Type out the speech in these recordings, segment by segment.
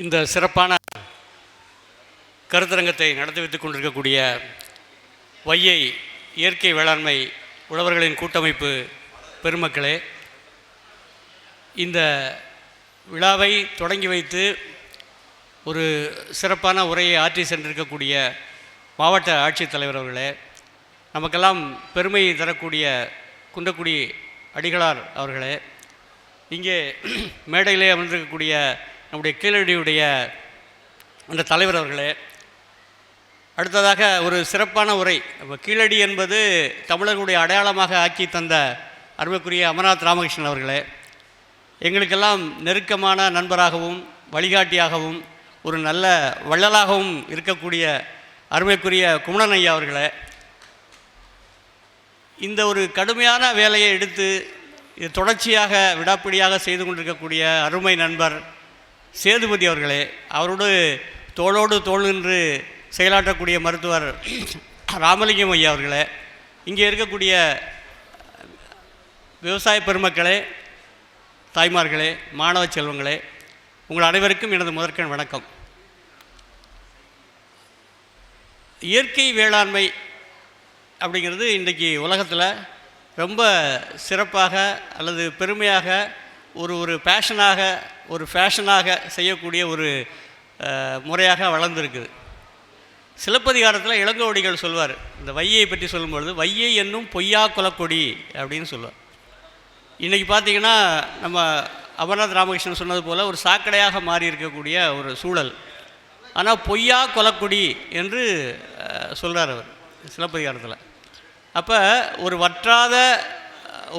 இந்த சிறப்பான கருத்தரங்கத்தை நடத்தி வைத்துக் கொண்டிருக்கக்கூடிய வையை இயற்கை வேளாண்மை உழவர்களின் கூட்டமைப்பு பெருமக்களே, இந்த விழாவை தொடங்கி வைத்து ஒரு சிறப்பான உரையை ஆற்றி சென்றிருக்கக்கூடிய மாவட்ட ஆட்சித்தலைவர் அவர்களே, நமக்கெல்லாம் பெருமை தரக்கூடிய குன்றக்குடி அடிகளார் அவர்களே, இங்கே மேடையிலே அமர்ந்திருக்கக்கூடிய நம்முடைய கீழடியுடைய அந்த தலைவர் அவர்களே, அடுத்ததாக ஒரு சிறப்பான உரை, கீழடி என்பது தமிழர்களுடைய அடையாளமாக ஆக்கி தந்த அருமைக்குரிய அமர்நாத் ராமகிருஷ்ணன் அவர்களே, எங்களுக்கெல்லாம் நெருக்கமான நண்பராகவும் வழிகாட்டியாகவும் ஒரு நல்ல வள்ளலாகவும் இருக்கக்கூடிய அருமைக்குரிய குமணன் ஐயா அவர்களே, இந்த ஒரு கடுமையான வேலையை எடுத்து இது தொடர்ச்சியாக விடாப்பிடியாக செய்து கொண்டிருக்கக்கூடிய அருமை நண்பர் சேதுபதி அவர்களே, அவரோடு தோளோடு தோள் நின்று செயலாற்றக்கூடிய மருத்துவர் ராமலிங்கம் ஐயா அவர்களே, இங்கே இருக்கக்கூடிய விவசாய பெருமக்களே, தாய்மார்களே, மாணவ செல்வங்களே, உங்கள் அனைவருக்கும் எனது முதற்கண் வணக்கம். இயற்கை வேளாண்மை அப்படிங்கிறது இன்றைக்கி உலகத்தில் ரொம்ப சிறப்பாக அல்லது பெருமையாக ஒரு பேஷனாக ஒரு ஃபேஷனாக செய்யக்கூடிய ஒரு முறையாக வளர்ந்துருக்குது. சிலப்பதிகாரத்தில் இளங்கோவடிகள் சொல்வார், இந்த வையை பற்றி சொல்லும்பொழுது, வையை என்னும் பொய்யா குலக்கொடி அப்படின்னு சொல்லுவார். இன்றைக்கி பார்த்திங்கன்னா நம்ம அமர்நாத் ராமகிருஷ்ணன் சொன்னது போல் ஒரு சாக்கடையாக மாறி இருக்கக்கூடிய ஒரு சூழல். ஆனால் பொய்யா குலக்கொடி என்று சொல்கிறார் அவர் சிலப்பதிகாரத்தில். அப்போ ஒரு வற்றாத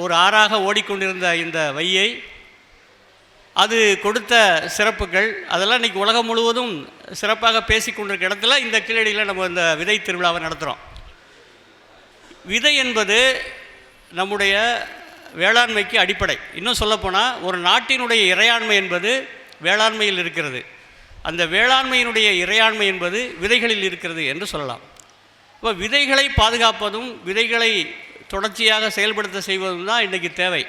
ஒரு ஆறாக ஓடிக்கொண்டிருந்த இந்த வையை அது கொடுத்த சிறப்புகள் அதெல்லாம் இன்றைக்கி உலகம் முழுவதும் சிறப்பாக பேசி கொண்டிருக்க இடத்துல இந்த கீழடியில் நம்ம இந்த விதை திருவிழாவை நடத்துகிறோம். விதை என்பது நம்முடைய வேளாண்மைக்கு அடிப்படை. இன்னும் சொல்லப்போனால் ஒரு நாட்டினுடைய இறையாண்மை என்பது வேளாண்மையில் இருக்கிறது. அந்த வேளாண்மையினுடைய இறையாண்மை என்பது விதைகளில் இருக்கிறது என்று சொல்லலாம். இப்போ விதைகளை பாதுகாப்பதும் விதைகளை தொடர்ச்சியாக செயல்படுத்த செய்வதும் தான் இன்றைக்கி தேவை.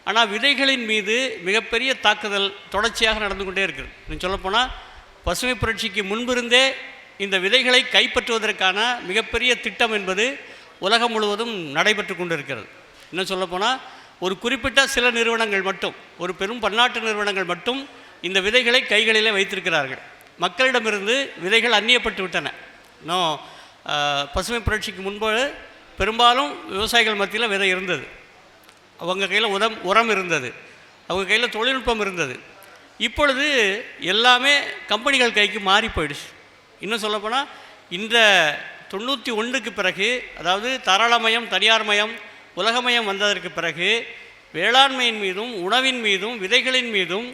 ஆனால் விதைகளின் மீது மிகப்பெரிய தாக்குதல் தொடர்ச்சியாக நடந்து கொண்டே இருக்குது. இன்னும் சொல்லப்போனால் பசுமை புரட்சிக்கு முன்பிருந்தே இந்த விதைகளை கைப்பற்றுவதற்கான மிகப்பெரிய திட்டம் என்பது உலகம் முழுவதும் நடைபெற்று கொண்டு இருக்கிறது. இன்னும் சொல்லப்போனால் ஒரு குறிப்பிட்ட சில நிறுவனங்கள் மட்டும், ஒரு பெரும் பன்னாட்டு நிறுவனங்கள் மட்டும் இந்த விதைகளை கைகளிலே வைத்திருக்கிறார்கள். மக்களிடமிருந்து விதைகள் அந்நியப்பட்டு விட்டன. இன்னும் பசுமை புரட்சிக்கு முன்பு பெரும்பாலும் விவசாயிகள் மத்தியில் விதை இருந்தது, அவங்க கையில் உரம் இருந்தது, அவங்க கையில் தொழில்நுட்பம் இருந்தது. இப்பொழுது எல்லாமே கம்பெனிகள் கைக்கு மாறி போயிடுச்சு. இன்னும் சொல்லப்போனால் இந்த 91க்கு பிறகு, அதாவது தாராளமயம் தனியார்மயம் உலகமயம் வந்ததற்கு பிறகு வேளாண்மையின் மீதும் உணவின் மீதும் விதைகளின் மீதும்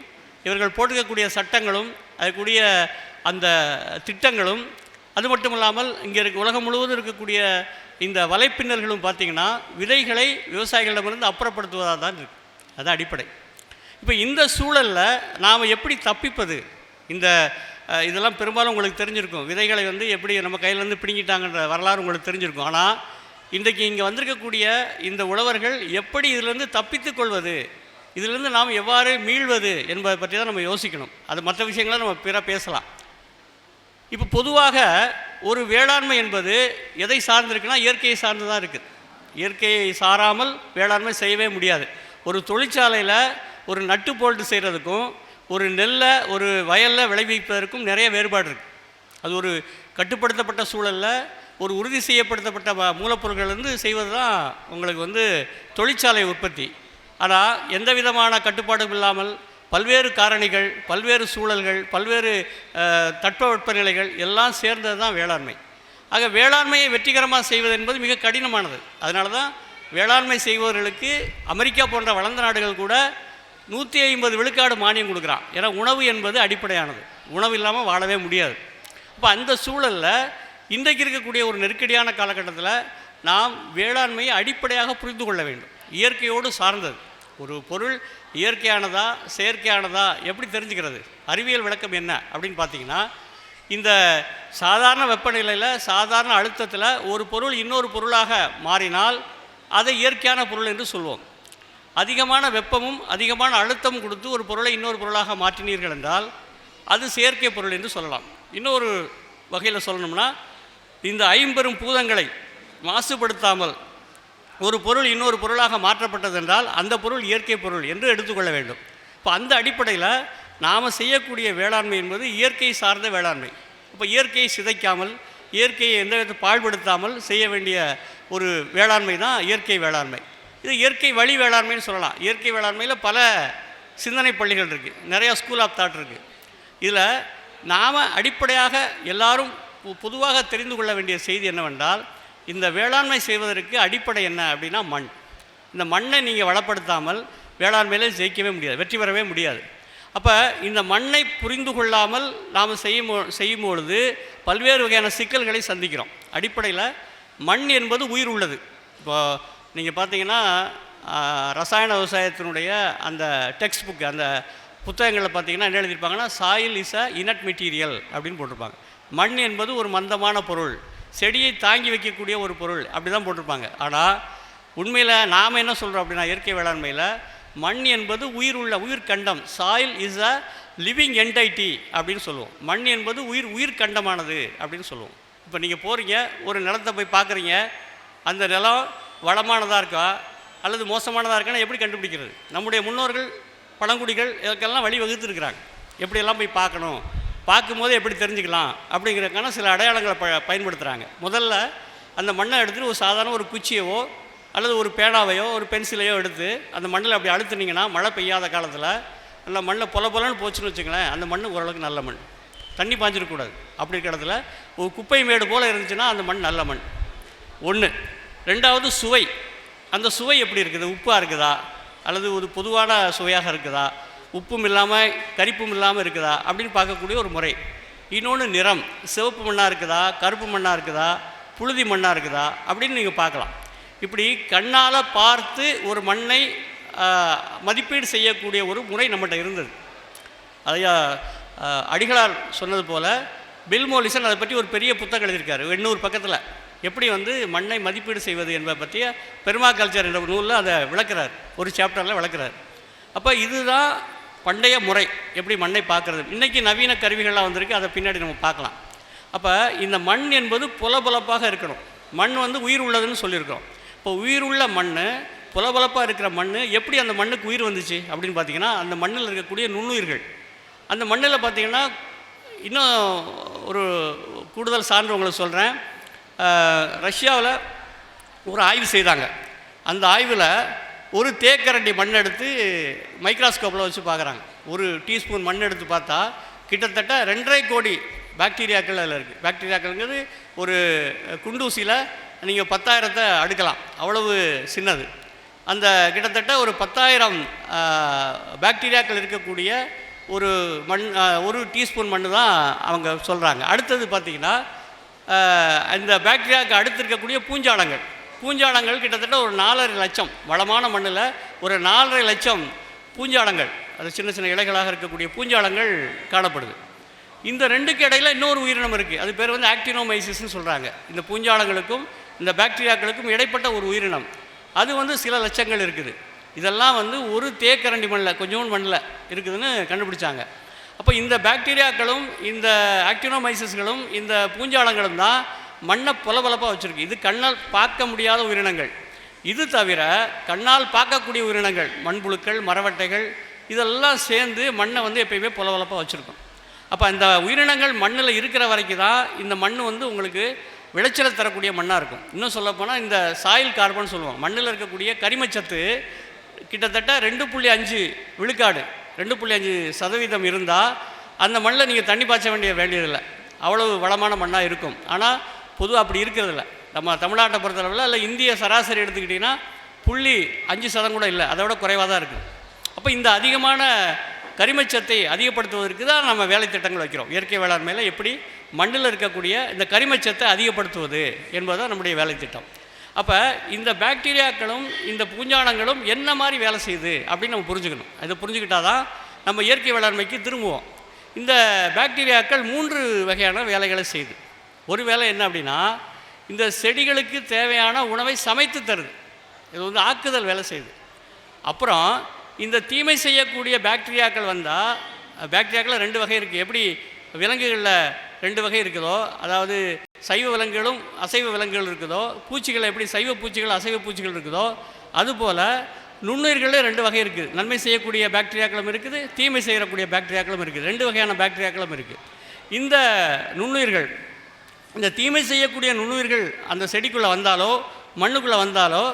இவர்கள் போட்டுக்கக்கூடிய சட்டங்களும் அதுக்கூடிய அந்த திட்டங்களும், அது மட்டும் இல்லாமல் இங்கே உலகம் முழுவதும் இருக்கக்கூடிய இந்த வலைப்பின்னல்களும் பார்த்திங்கன்னா விதைகளை விவசாயிகளிடமிருந்து அப்புறப்படுத்துவதாக தான் இருக்குது. அதுதான் அடிப்படை. இப்போ இந்த சூழலில் நாம் எப்படி தப்பிப்பது? இதெல்லாம் பெரும்பாலும் உங்களுக்கு தெரிஞ்சிருக்கும். விதைகளை எப்படி நம்ம கையிலேருந்து பிடுங்கிட்டாங்கன்ற வரலாறு உங்களுக்கு தெரிஞ்சிருக்கும். ஆனால் இன்றைக்கு இங்கே வந்திருக்கக்கூடிய இந்த உழவர்கள் எப்படி இதிலேருந்து தப்பித்து கொள்வது, இதிலிருந்து நாம் எவ்வாறு மீள்வது என்பதை பற்றி தான் நம்ம யோசிக்கணும். அது மற்ற விஷயங்களை நம்ம பேசலாம். இப்போ பொதுவாக ஒரு வேளாண்மை என்பது எதை சார்ந்திருக்குன்னா இயற்கையை சார்ந்து தான் இருக்குது. இயற்கையை சாராமல் வேளாண்மை செய்யவே முடியாது. ஒரு தொழிற்சாலையில் ஒரு நட்டு போல்ட்டு செய்கிறதுக்கும் ஒரு நெல்லை ஒரு வயலில் விளைவிப்பதற்கும் நிறைய வேறுபாடு இருக்குது. அது ஒரு கட்டுப்படுத்தப்பட்ட சூழலில் ஒரு உறுதி செய்யப்படுத்தப்பட்ட மூலப்பொருட்கள்லேருந்து செய்வது தான் உங்களுக்கு தொழிற்சாலை உற்பத்தி. ஆனால் எந்த விதமான கட்டுப்பாடும் இல்லாமல் பல்வேறு காரணிகள், பல்வேறு சூழல்கள், பல்வேறு தட்பவெப்பநிலைகள் எல்லாம் சேர்ந்தது தான் வேளாண்மை. ஆக வேளாண்மையை வெற்றிகரமாக செய்வது என்பது மிக கடினமானது. அதனால தான் வேளாண்மை செய்பவர்களுக்கு அமெரிக்கா போன்ற வளர்ந்த நாடுகள் கூட 150 விழுக்காடு மானியம் கொடுக்குறான். ஏன்னா உணவு என்பது அடிப்படையானது. உணவு இல்லாமல் வாழவே முடியாது. அப்போ அந்த சூழலில் இன்றைக்கு இருக்கக்கூடிய ஒரு நெருக்கடியான காலகட்டத்தில் நாம் வேளாண்மையை அடிப்படையாக புரிந்து கொள்ள வேண்டும். இயற்கையோடு சார்ந்தது. ஒரு பொருள் இயற்கையானதா செயற்கையானதா எப்படி தெரிஞ்சுக்கிறது? அறிவியல் விளக்கம் என்ன அப்படின்னு பார்த்தீங்கன்னா, இந்த சாதாரண வெப்பநிலையில் சாதாரண அழுத்தத்தில் ஒரு பொருள் இன்னொரு பொருளாக மாறினால் அதை இயற்கையான பொருள் என்று சொல்வோம். அதிகமான வெப்பமும் அதிகமான அழுத்தமும் கொடுத்து ஒரு பொருளை இன்னொரு பொருளாக மாற்றினீர்கள் என்றால் அது செயற்கை பொருள் என்று சொல்லலாம். இன்னொரு வகையில் சொல்லணும்னா, இந்த 50 பூதங்களை மாசுபடுத்தாமல் ஒரு பொருள் இன்னொரு பொருளாக மாற்றப்பட்டது என்றால் அந்த பொருள் இயற்கை பொருள் என்று எடுத்துக்கொள்ள வேண்டும். இப்போ அந்த அடிப்படையில் நாம் செய்யக்கூடிய வேளாண்மை என்பது இயற்கை சார்ந்த வேளாண்மை. இப்போ இயற்கையை சிதைக்காமல், இயற்கையை எந்த வித பாழ்படுத்தாமல் செய்ய வேண்டிய ஒரு வேளாண்மை தான் இயற்கை வேளாண்மை. இது இயற்கை வழி வேளாண்மைன்னு சொல்லலாம். இயற்கை வேளாண்மையில் பல சிந்தனை பள்ளிகள் இருக்குது, நிறையா ஸ்கூல் ஆஃப் தாட் இருக்குது. இதில் நாம் அடிப்படையாக எல்லாரும் பொதுவாக தெரிந்து கொள்ள வேண்டிய செய்தி என்னவென்றால், இந்த வேளாண்மை செய்வதற்கு அடிப்படை என்ன அப்படின்னா மண். இந்த மண்ணை நீங்கள் வளப்படுத்தாமல் வேளாண்மையில் ஜெயிக்கவே முடியாது, வெற்றி பெறவே முடியாது. அப்போ இந்த மண்ணை புரிந்து கொள்ளாமல் நாம் செய்யும் பொழுது பல்வேறு வகையான சிக்கல்களை சந்திக்கிறோம். அடிப்படையில் மண் என்பது உயிர் உள்ளது. இப்போ நீங்கள் பார்த்தீங்கன்னா ரசாயன விவசாயத்தினுடைய அந்த டெக்ஸ்ட் புக்கு, அந்த புத்தகங்களில் பார்த்தீங்கன்னா என்ன எழுதியிருப்பாங்கன்னா, soil is a inert material அப்படின்னு போட்டிருப்பாங்க. மண் என்பது ஒரு மந்தமான பொருள், செடியை தாங்கி வைக்கக்கூடிய ஒரு பொருள், அப்படி தான் போட்டிருப்பாங்க. ஆனால் உண்மையில் நாம் என்ன சொல்கிறோம் அப்படின்னா, இயற்கை வேளாண்மையில் மண் என்பது உயிர் கண்டம், soil is a living entity அப்படின்னு சொல்லுவோம். மண் என்பது உயிர் கண்டமானது அப்படின்னு சொல்லுவோம். இப்போ நீங்கள் போகிறீங்க, ஒரு நிலத்தை போய் பார்க்குறீங்க, அந்த நிலம் வளமானதாக இருக்கா அல்லது மோசமானதாக இருக்கான்னு எப்படி கண்டுபிடிக்கிறது? நம்முடைய முன்னோர்கள் பழங்குடிகள் இதற்கெல்லாம் வழி வகுத்துருக்குறாங்க. எப்படியெல்லாம் போய் பார்க்கணும், பார்க்கும்போது எப்படி தெரிஞ்சுக்கலாம் அப்படிங்கிறதுக்கான சில அடையாளங்களை பயன்படுத்துகிறாங்க. முதல்ல அந்த மண்ணை எடுத்துகிட்டு ஒரு சாதாரண ஒரு குச்சியவோ அல்லது ஒரு பேனாவையோ ஒரு பென்சிலையோ எடுத்து அந்த மண்ணில் அப்படி அழுத்துனீங்கன்னா, மழை பெய்யாத காலத்தில் நல்லா மண்ணில் பொலன்னு போச்சுன்னு வச்சுங்களேன், அந்த மண் ஓரளவுக்கு நல்ல மண், தண்ணி பாய்ஞ்சிடக்கூடாது. அப்படி இருக்கிற இடத்துல ஒரு குப்பை மேடு போல் இருந்துச்சுன்னா அந்த மண் நல்ல மண். ஒன்று. ரெண்டாவது சுவை. அந்த சுவை எப்படி இருக்குது? உப்பாக இருக்குதா அல்லது ஒரு பொதுவான சுவையாக இருக்குதா, உப்பும் இல்லாமல் கரிப்பும் இல்லாமல் இருக்குதா அப்படின்னு பார்க்கக்கூடிய ஒரு முறை. இன்னொன்று நிறம். சிவப்பு மண்ணாக இருக்குதா, கருப்பு மண்ணாக இருக்குதா, புழுதி மண்ணாக இருக்குதா அப்படின்னு நீங்கள் பார்க்கலாம். இப்படி கண்ணால் பார்த்து ஒரு மண்ணை மதிப்பீடு செய்யக்கூடிய ஒரு முறை நம்மகிட்ட இருந்தது. அதையா அடிகளார் சொன்னது போல் பில்மோலிசன் அதை பற்றி ஒரு பெரிய புத்தகம் எழுதியிருக்காரு 800 பக்கத்தில். எப்படி மண்ணை மதிப்பீடு செய்வது என்பதை பற்றிய பெர்மாகல்ச்சர் என்ற நூலில் அதை விளக்குறார், ஒரு சாப்டரில் விளக்குறார். அப்போ இதுதான் பண்டைய முறை, எப்படி மண்ணை பார்க்குறது. இன்றைக்கி நவீன கருவிகள்லாம் வந்திருக்கு, அதை பின்னாடி நம்ம பார்க்கலாம். அப்போ இந்த மண் என்பது புலபலப்பாக இருக்கணும். மண் உயிர் உள்ளதுன்னு சொல்லியிருக்கிறோம். இப்போ உயிர் உள்ள மண், புலபலப்பாக இருக்கிற மண், எப்படி அந்த மண்ணுக்கு உயிர் வந்துச்சு அப்படின்னு பார்த்திங்கன்னா, அந்த மண்ணில் இருக்கக்கூடிய நுண்ணுயிர்கள். அந்த மண்ணில் பார்த்திங்கன்னா இன்னும் ஒரு கூடுதல் சான்று உங்களுக்கு சொல்கிறேன். ரஷ்யாவில் ஒரு ஆய்வு செய்தாங்க. அந்த ஆய்வில் ஒரு தேக்கரண்டி மண் எடுத்து மைக்ராஸ்கோப்பில் வச்சு பார்க்குறாங்க. ஒரு டீஸ்பூன் மண் எடுத்து பார்த்தா கிட்டத்தட்ட 2.5 கோடி பாக்டீரியாக்கள் அதில் இருக்குது. பாக்டீரியாக்கள்ங்கிறது ஒரு குண்டூசியில் நீங்கள் 10,000 அடுக்கலாம், அவ்வளவு சின்னது. அந்த கிட்டத்தட்ட ஒரு 10,000 பாக்டீரியாக்கள் இருக்கக்கூடிய ஒரு மண், ஒரு டீஸ்பூன் மண் தான் அவங்க சொல்கிறாங்க. அடுத்தது பார்த்திங்கன்னா, இந்த பாக்டீரியாவுக்கு அடுத்து இருக்கக்கூடிய பூஞ்சாடங்கள் கிட்டத்தட்ட ஒரு 4.5 லட்சம். வளமான மண்ணில் ஒரு 4.5 லட்சம் பூஞ்சாடங்கள், அது சின்ன சின்ன இலைகளாக இருக்கக்கூடிய பூஞ்சாடங்கள் காணப்படுது. இந்த ரெண்டுக்கு இடையில் இன்னொரு உயிரினம் இருக்குது, அது பேர் ஆக்டினோமைசிஸ்ன்னு சொல்கிறாங்க. இந்த பூஞ்சாடங்களுக்கும் இந்த பாக்டீரியாக்களுக்கும் இடைப்பட்ட ஒரு உயிரினம், அது சில லட்சங்கள் இருக்குது. இதெல்லாம் ஒரு தேக்கரண்டி மண்ணில், கொஞ்சோண்டு மண்ணில் இருக்குதுன்னு கண்டுபிடிச்சாங்க. அப்போ இந்த பாக்டீரியாக்களும் இந்த ஆக்டினோமைசிஸ்களும் இந்த பூஞ்சாலங்களும் தான் மண்ணை புலபலப்பாக வச்சுருக்கு. இது கண்ணால் பார்க்க முடியாத உயிரினங்கள். இது தவிர கண்ணால் பார்க்கக்கூடிய உயிரினங்கள், மண்புழுக்கள், மரவட்டைகள், இதெல்லாம் சேர்ந்து மண்ணை எப்பயுமே புலபலப்பாக வச்சுருக்கும். அப்போ இந்த உயிரினங்கள் மண்ணில் இருக்கிற வரைக்கும் தான் இந்த மண் உங்களுக்கு விளைச்சலை தரக்கூடிய மண்ணாக இருக்கும். இன்னும் சொல்லப்போனால் இந்த சாயில் கார்பன் சொல்லுவோம், மண்ணில் இருக்கக்கூடிய கரிமச்சத்து கிட்டத்தட்ட 2.5 விழுக்காடு, 2.5% இருந்தால் அந்த மண்ணில் நீங்கள் தண்ணி பாய்ச்ச வேண்டியதில்லை, அவ்வளவு வளமான மண்ணாக இருக்கும். ஆனால் பொதுவாக அப்படி இருக்கிறதில்ல. நம்ம தமிழ்நாட்டை பொறுத்தளவில் இல்லை, இந்திய சராசரி எடுத்துக்கிட்டிங்கன்னா 0.5% கூட இல்லை, அதை விட குறைவாக தான் இருக்குது. அப்போ இந்த அதிகமான கரிமச்சத்தை அதிகப்படுத்துவதற்கு தான் நம்ம வேலை திட்டங்கள் வைக்கிறோம். இயற்கை வேளாண்மையில் எப்படி மண்ணில் இருக்கக்கூடிய இந்த கரிமச்சத்தை அதிகப்படுத்துவது என்பதுதான் நம்முடைய வேலை திட்டம். அப்போ இந்த பாக்டீரியாக்களும் இந்த பூஞ்சானங்களும் என்ன மாதிரி வேலை செய்யுது அப்படின்னு நம்ம புரிஞ்சுக்கணும். அதை புரிஞ்சுக்கிட்டால் தான் நம்ம இயற்கை வேளாண்மைக்கு திரும்புவோம். இந்த பாக்டீரியாக்கள் 3 வகையான வேலைகளை செய்யுது. ஒரு வேலை என்ன அப்படின்னா, இந்த செடிகளுக்கு தேவையான உணவை சமைத்து தருது, இது ஆக்குதல் வேலை செய்யுது. அப்புறம் இந்த தீமை செய்யக்கூடிய பாக்டீரியாக்கள் வந்தால் பாக்டீரியாக்களில் 2 வகை இருக்குது. எப்படி விலங்குகளில் 2 வகை இருக்குதோ, அதாவது சைவ விலங்குகளும் அசைவ விலங்குகள் இருக்குதோ, பூச்சிகள் எப்படி சைவ பூச்சிகள் அசைவ பூச்சிகள் இருக்குதோ, அதுபோல் நுண்ணுயிர்களே 2 வகை இருக்குது. நன்மை செய்யக்கூடிய பாக்டீரியாக்களும் இருக்குது, தீமை செய்யக்கூடிய பாக்டீரியாக்களும் இருக்குது. 2 வகையான பாக்டீரியாக்களும் இருக்குது. இந்த நுண்ணுயிர்கள், இந்த தீமை செய்யக்கூடிய நுண்ணுயிர்கள் அந்த செடிக்குள்ளே வந்தாலோ மண்ணுக்குள்ளே வந்தாலோ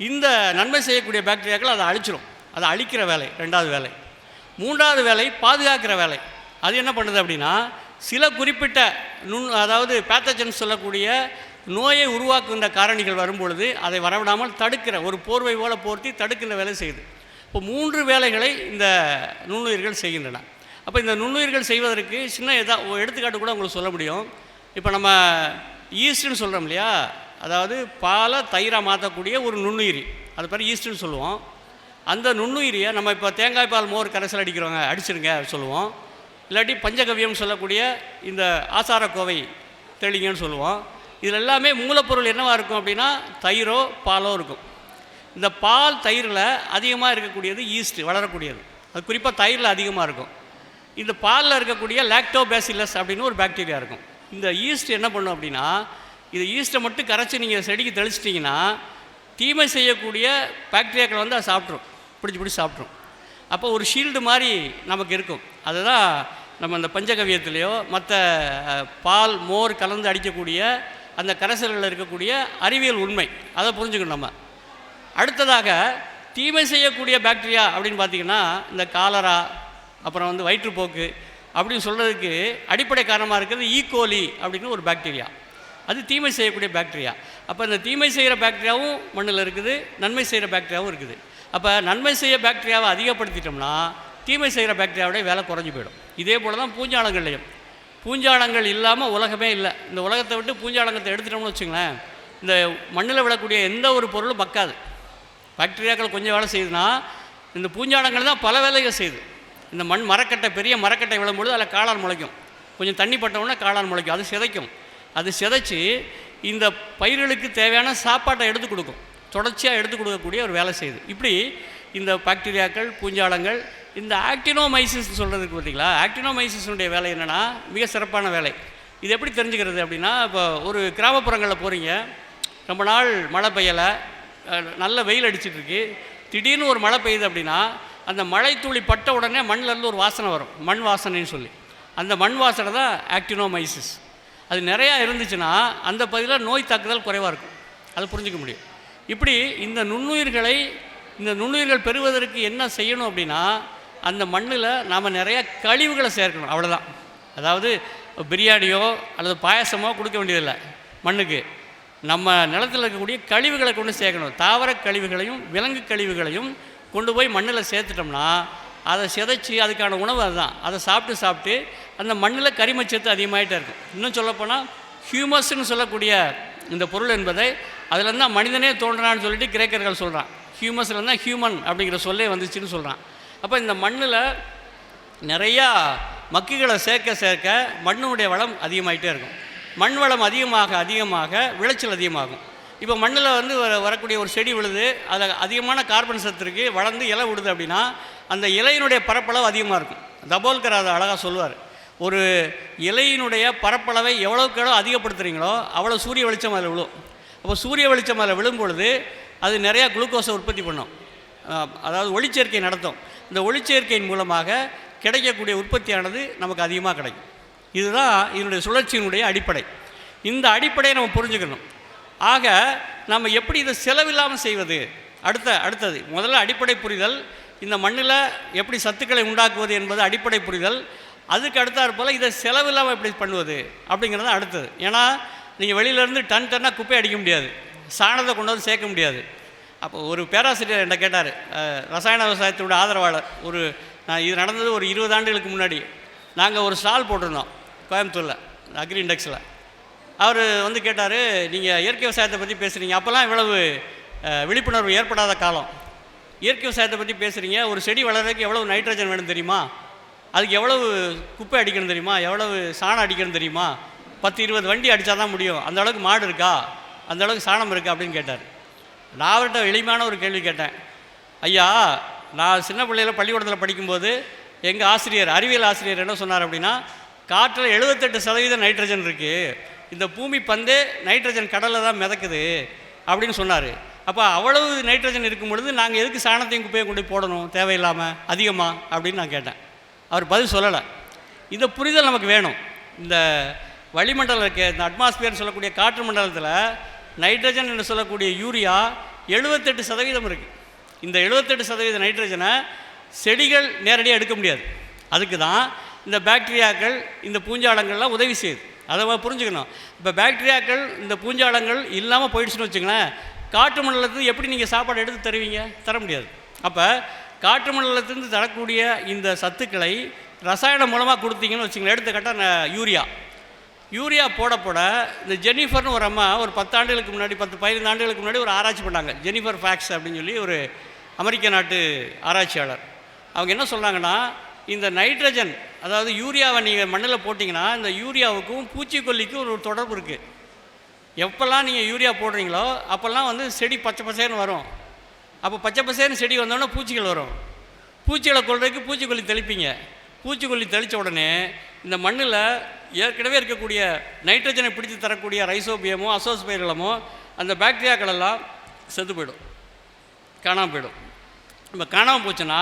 இந்த நன்மை செய்யக்கூடிய பாக்டீரியாக்கள் அதை அழிச்சிடும். அதை அழிக்கிற வேலை 2வது வேலை. 3வது வேலை பாதுகாக்கிற வேலை. அது என்ன பண்ணுது அப்படின்னா, சில குறிப்பிட்ட அதாவது பேத்தஜன் சொல்லக்கூடிய நோயை உருவாக்குகின்ற காரணிகள் வரும்பொழுது அதை வரவிடாமல் தடுக்கிற ஒரு போர்வை போல போர்த்தி தடுக்கின்ற வேலை செய்யுது. இப்போ 3 வேலைகளை இந்த நுண்ணுயிர்கள் செய்கின்றன. அப்போ இந்த நுண்ணுயிர்கள் செய்வதற்கு சின்ன எடுத்துக்காட்டு கூட உங்களுக்கு சொல்ல முடியும். இப்போ நம்ம ஈஸ்ட்னு சொல்கிறோம் இல்லையா, அதாவது பாலை தயிராக மாற்றக்கூடிய ஒரு நுண்ணுயிரி, அது பேர் ஈஸ்ட்னு சொல்லுவோம். அந்த நுண்ணுயிரியை நம்ம இப்போ தேங்காய் பால் மோர் கரைசல் அடிக்கிறவங்க அடிச்சிருங்க சொல்லுவோம். இல்லாட்டி பஞ்சகவியம் சொல்லக்கூடிய இந்த ஆசாரக்கோவை தெளிங்கன்னு சொல்லுவோம். இதில் எல்லாமே மூலப்பொருள் என்னவாக இருக்கும் அப்படின்னா தயிரோ பாலோ இருக்கும். இந்த பால் தயிரில் அதிகமாக இருக்கக்கூடியது ஈஸ்ட் வளரக்கூடியது. அது குறிப்பாக தயிரில் அதிகமாக இருக்கும். இந்த பாலில் இருக்கக்கூடிய லாக்டோபாசிலஸ் அப்படின்னு ஒரு பாக்டீரியா இருக்கும். இந்த ஈஸ்ட் என்ன பண்ணும் அப்படின்னா, இது ஈஸ்ட்டை மட்டும் கரைச்சி நீங்கள் செடிக்கு தெளிச்சிட்டிங்கன்னா தீமை செய்யக்கூடிய பாக்டீரியாக்கள் வந்து அதை சாப்பிட்ரும், பிடிச்சி சாப்பிட்ரும். அப்போ ஒரு ஷீல்டு மாதிரி நமக்கு இருக்கும். அதுதான் நம்ம இந்த பஞ்சகவியத்திலேயோ மற்ற பால் மோர் கலந்து அடிக்கக்கூடிய அந்த கரைசல்களில் இருக்கக்கூடிய அறிவியல் உண்மை. அதை புரிஞ்சுக்கணும் நம்ம. அடுத்ததாக தீமை செய்யக்கூடிய பாக்டீரியா அப்படின்னு பார்த்திங்கன்னா இந்த காலரா, அப்புறம் வந்து வயிற்றுப்போக்கு அப்படின்னு சொல்கிறதுக்கு அடிப்படை காரணமாக இருக்கிறது ஈகோலி அப்படின்னு ஒரு பாக்டீரியா. அது தீமை செய்யக்கூடிய பாக்டீரியா. அப்போ இந்த தீமை செய்கிற பாக்டீரியாவும் மண்ணில் இருக்குது, நன்மை செய்கிற பாக்டீரியாவும் இருக்குது. அப்போ நன்மை செய்ய பாக்டீரியாவை அதிகப்படுத்திட்டோம்னா தீமை செய்கிற பாக்டீரியாவுடைய வேலை குறைஞ்சி போயிடும். இதே போல் தான் பூஞ்சாலங்கள்லையும். பூஞ்சாலங்கள் இல்லாமல் உலகமே இல்லை. இந்த உலகத்தை விட்டு பூஞ்சாலங்கத்தை எடுத்துட்டோம்னு வச்சுங்களேன், இந்த மண்ணில் விழக்கூடிய எந்த ஒரு பொருளும் மக்காது. பாக்டீரியாக்கள் கொஞ்சம் வேலை செய்யுதுன்னா இந்த பூஞ்சாலங்கள் தான் பல வேலைகள் செய்யுது. இந்த மரக்கட்டை பெரிய மரக்கட்டை விழும்பொழுது அதில் காளான் முளைக்கும். கொஞ்சம் தண்ணி பட்டவுடனே காளான் முளைக்கும். அது சிதைக்கும். அது சிதைச்சி இந்த பயிர்களுக்கு தேவையான சாப்பாட்டை எடுத்து கொடுக்கும். தொடர்ச்சியாக எடுத்து கொடுக்கக்கூடிய ஒரு வேலை செய்யுது. இப்படி இந்த பாக்டீரியாக்கள் பூஞ்சாலங்கள் இந்த ஆக்டினோமைசிஸ் சொல்கிறதுக்கு பார்த்தீங்களா, ஆக்டினோமைசிஸுடைய வேலை என்னென்னா மிக சிறப்பான வேலை. இது எப்படி தெரிஞ்சுக்கிறது அப்படின்னா, இப்போ ஒரு கிராமப்புறங்களில் போகிறீங்க, ரொம்ப நாள் மழை பெய்யலை, நல்ல வெயில் அடிச்சிட்ருக்கு, திடீர்னு ஒரு மழை பெய்யுது அப்படின்னா அந்த மழை துளி பட்ட உடனே மண்ணிலேருந்து ஒரு வாசனை வரும், மண் வாசனைன்னு சொல்லி. அந்த மண் வாசனை தான் ஆக்டினோமைசிஸ். அது நிறையா இருந்துச்சுன்னா அந்த பகுதியில் நோய் தாக்குதல் குறைவாக இருக்கும். அதை புரிஞ்சிக்க முடியும். இப்படி இந்த நுண்ணுயிர்கள் பெறுவதற்கு என்ன செய்யணும் அப்படின்னா, அந்த மண்ணில் நாம் நிறையா கழிவுகளை சேர்க்கணும், அவ்வளோதான். அதாவது பிரியாணியோ அல்லது பாயசமோ கொடுக்க வேண்டியதில்லை மண்ணுக்கு. நம்ம நிலத்தில் இருக்கக்கூடிய கழிவுகளை கொண்டு சேர்க்கணும். தாவர கழிவுகளையும் விலங்கு கழிவுகளையும் கொண்டு போய் மண்ணில் சேர்த்துட்டோம்னா அதை சிதைச்சி அதுக்கான உணவு அதுதான். அதை சாப்பிட்டு அந்த மண்ணில் கரிமச்சத்து அதிகமாகிட்டே இருக்கும். இன்னும் சொல்லப்போனால் ஹியூமஸ்ன்னு சொல்லக்கூடிய இந்த பொருள் என்பதை அதில் தான் மனிதனே தோன்றான்னு சொல்லிட்டு கிரேக்கர்கள் சொல்கிறான். ஹியூமஸில் தான் ஹியூமன் அப்படிங்கிற சொல்லே வந்துச்சுன்னு சொல்கிறான். அப்போ இந்த மண்ணில் நிறையா மக்குகளை சேர்க்க மண்ணுடைய வளம் அதிகமாகிட்டே இருக்கும். மண் வளம் அதிகமாக விளைச்சல் அதிகமாகும். இப்போ மண்ணில் வந்து வரக்கூடிய ஒரு செடி விழுது, அதில் அதிகமான கார்பன் சத்து இருக்குது, வளர்ந்து இலை விடுது அப்படின்னா அந்த இலையினுடைய பரப்பளவு அதிகமாக இருக்கும். தபோல்கர் அதை அழகாக சொல்லுவார். ஒரு இலையினுடைய பரப்பளவை எவ்வளோக்கு அதிகப்படுத்துகிறீங்களோ அவ்வளோ சூரிய வெளிச்சம் அதில் விழும். அப்போ சூரிய வெளிச்சம் அதில் விழும்பொழுது அது நிறையா குளுக்கோஸை உற்பத்தி பண்ணும், அதாவது ஒளிச்சேர்க்கை நடத்தும். இந்த ஒளிச்சேர்க்கையின் மூலமாக கிடைக்கக்கூடிய உற்பத்தியானது நமக்கு அதிகமாக கிடைக்கும். இதுதான் இதனுடைய சுழற்சியினுடைய அடிப்படை. இந்த அடிப்படையை நம்ம புரிஞ்சுக்கணும். ஆக நம்ம எப்படி இதை செலவில்லாமல் செய்வது, அடுத்தது முதல்ல அடிப்படை புரிதல். இந்த மண்ணில் எப்படி சத்துக்களை உண்டாக்குவது என்பது அடிப்படை புரிதல். அதுக்கு அடுத்தாற் போல் இதை செலவில்லாமல் எப்படி பண்ணுவது அப்படிங்கிறது அடுத்தது. ஏன்னா நீங்கள் வெளியிலேருந்து டன்னாக குப்பை அடிக்க முடியாது, சாணத்தை கொண்டு வந்து சேர்க்க முடியாது. அப்போ ஒரு பேராசிரியர் என்ன கேட்டார், ரசாயன விவசாயத்தோட ஆதரவாளர். இது நடந்தது ஒரு 20 ஆண்டுகளுக்கு முன்னாடி. நாங்கள் ஒரு ஸ்டால் போட்டிருந்தோம் கோயம்புத்தூரில், அக்ரி இண்டெக்ஸில். அவர் வந்து கேட்டார், நீங்கள் இயற்கை விவசாயத்தை பற்றி பேசுகிறீங்க, அப்போல்லாம் இவ்வளவு விழிப்புணர்வு ஏற்படாத காலம். இயற்கை விவசாயத்தை பற்றி பேசுகிறீங்க, ஒரு செடி வளர்கிறதுக்கு எவ்வளவு நைட்ரஜன் வேணும் தெரியுமா, அதுக்கு எவ்வளவு குப்பை அடிக்கணும் தெரியுமா, எவ்வளவு சாணம் அடிக்கணும் தெரியுமா, 10-20 வண்டி அடித்தா தான் முடியும், அந்த அளவுக்கு மாடு இருக்கா, அந்த அளவுக்கு சாணம் இருக்கா அப்படின்னு கேட்டார். நான் அவர்கிட்ட எளிமையான ஒரு கேள்வி கேட்டேன். ஐயா, நான் சின்ன பிள்ளையில் பள்ளிக்கூடத்தில் படிக்கும்போது எங்கள் ஆசிரியர், அறிவியல் ஆசிரியர் என்ன சொன்னார் அப்படின்னா, காற்றில் 78% நைட்ரஜன் இருக்குது, இந்த பூமி பந்தே நைட்ரஜன் கடலில் தான் மிதக்குது அப்படின்னு சொன்னார். அப்போ அவ்வளவு நைட்ரஜன் இருக்கும் பொழுது நாங்கள் எதுக்கு சாணத்தையும் குப்பையும் கொண்டு போடணும் தேவையில்லாமல் அதிகமாக அப்படின்னு நான் கேட்டேன். அவர் பதில் சொல்லலை. இந்த புரிதல் நமக்கு வேணும். இந்த வளிமண்டலம் இருக்க, இந்த அட்மாஸ்பியர்னு சொல்லக்கூடிய காற்று மண்டலத்தில் நைட்ரஜன் என்று சொல்லக்கூடிய யூரியா 78% இருக்குது. இந்த 78% நைட்ரஜனை செடிகள் நேரடியாக எடுக்க முடியாது. அதுக்கு தான் இந்த பாக்டீரியாக்கள், இந்த பூஞ்சாலங்கள்லாம் உதவி செய்யுது. அதை புரிஞ்சுக்கணும். இப்போ பாக்டீரியாக்கள், இந்த பூஞ்சாலங்கள் இல்லாமல் போயிடுச்சுன்னு வச்சுங்களேன், காற்று மண்டலத்துக்கு எப்படி நீங்கள் சாப்பாடு எடுத்து தருவீங்க? தர முடியாது. அப்போ காற்று மண்டலத்திலிருந்து தரக்கூடிய இந்த சத்துக்களை ரசாயனம் மூலமாக கொடுத்தீங்கன்னு வச்சுங்களேன். எடுத்துக்கிட்டால் யூரியா போட போட இந்த ஜெனிஃபர்னு ஒரு அம்மா ஒரு 10 ஆண்டுகளுக்கு முன்னாடி, 10-15 ஆண்டுகளுக்கு முன்னாடி ஒரு ஆராய்ச்சி பண்ணாங்க. ஜெனிஃபர் ஃபேக்ஸ் அப்படின்னு சொல்லி ஒரு அமெரிக்க நாட்டு ஆராய்ச்சியாளர். அவங்க என்ன சொல்கிறாங்கன்னா, இந்த நைட்ரஜன், அதாவது யூரியாவை நீங்கள் மண்ணில் போட்டிங்கன்னா இந்த யூரியாவுக்கும் பூச்சிக்கொல்லிக்கும் ஒரு தொடர்பு இருக்குது. எப்போல்லாம் நீங்கள் யூரியா போடுறீங்களோ அப்போல்லாம் வந்து செடி பச்சை பசேர்னு வரும். அப்போ பச்சை பசேர்னு செடி வந்தோடனே பூச்சிகள் வரும். பூச்சிகளை கொள்றதுக்கு பூச்சிக்கொல்லி தெளிப்பீங்க. பூச்சிக்கொல்லி தெளித்த உடனே இந்த மண்ணில் ஏற்கனவே இருக்கக்கூடிய நைட்ரஜனை பிடித்து தரக்கூடிய ரைசோபியமோ அசோஸ்பைரலமோ அந்த பாக்டீரியாக்கள் எல்லாம் செத்து போயிடும், காணாமல் போயிடும். இப்போ காணாமல் போச்சுன்னா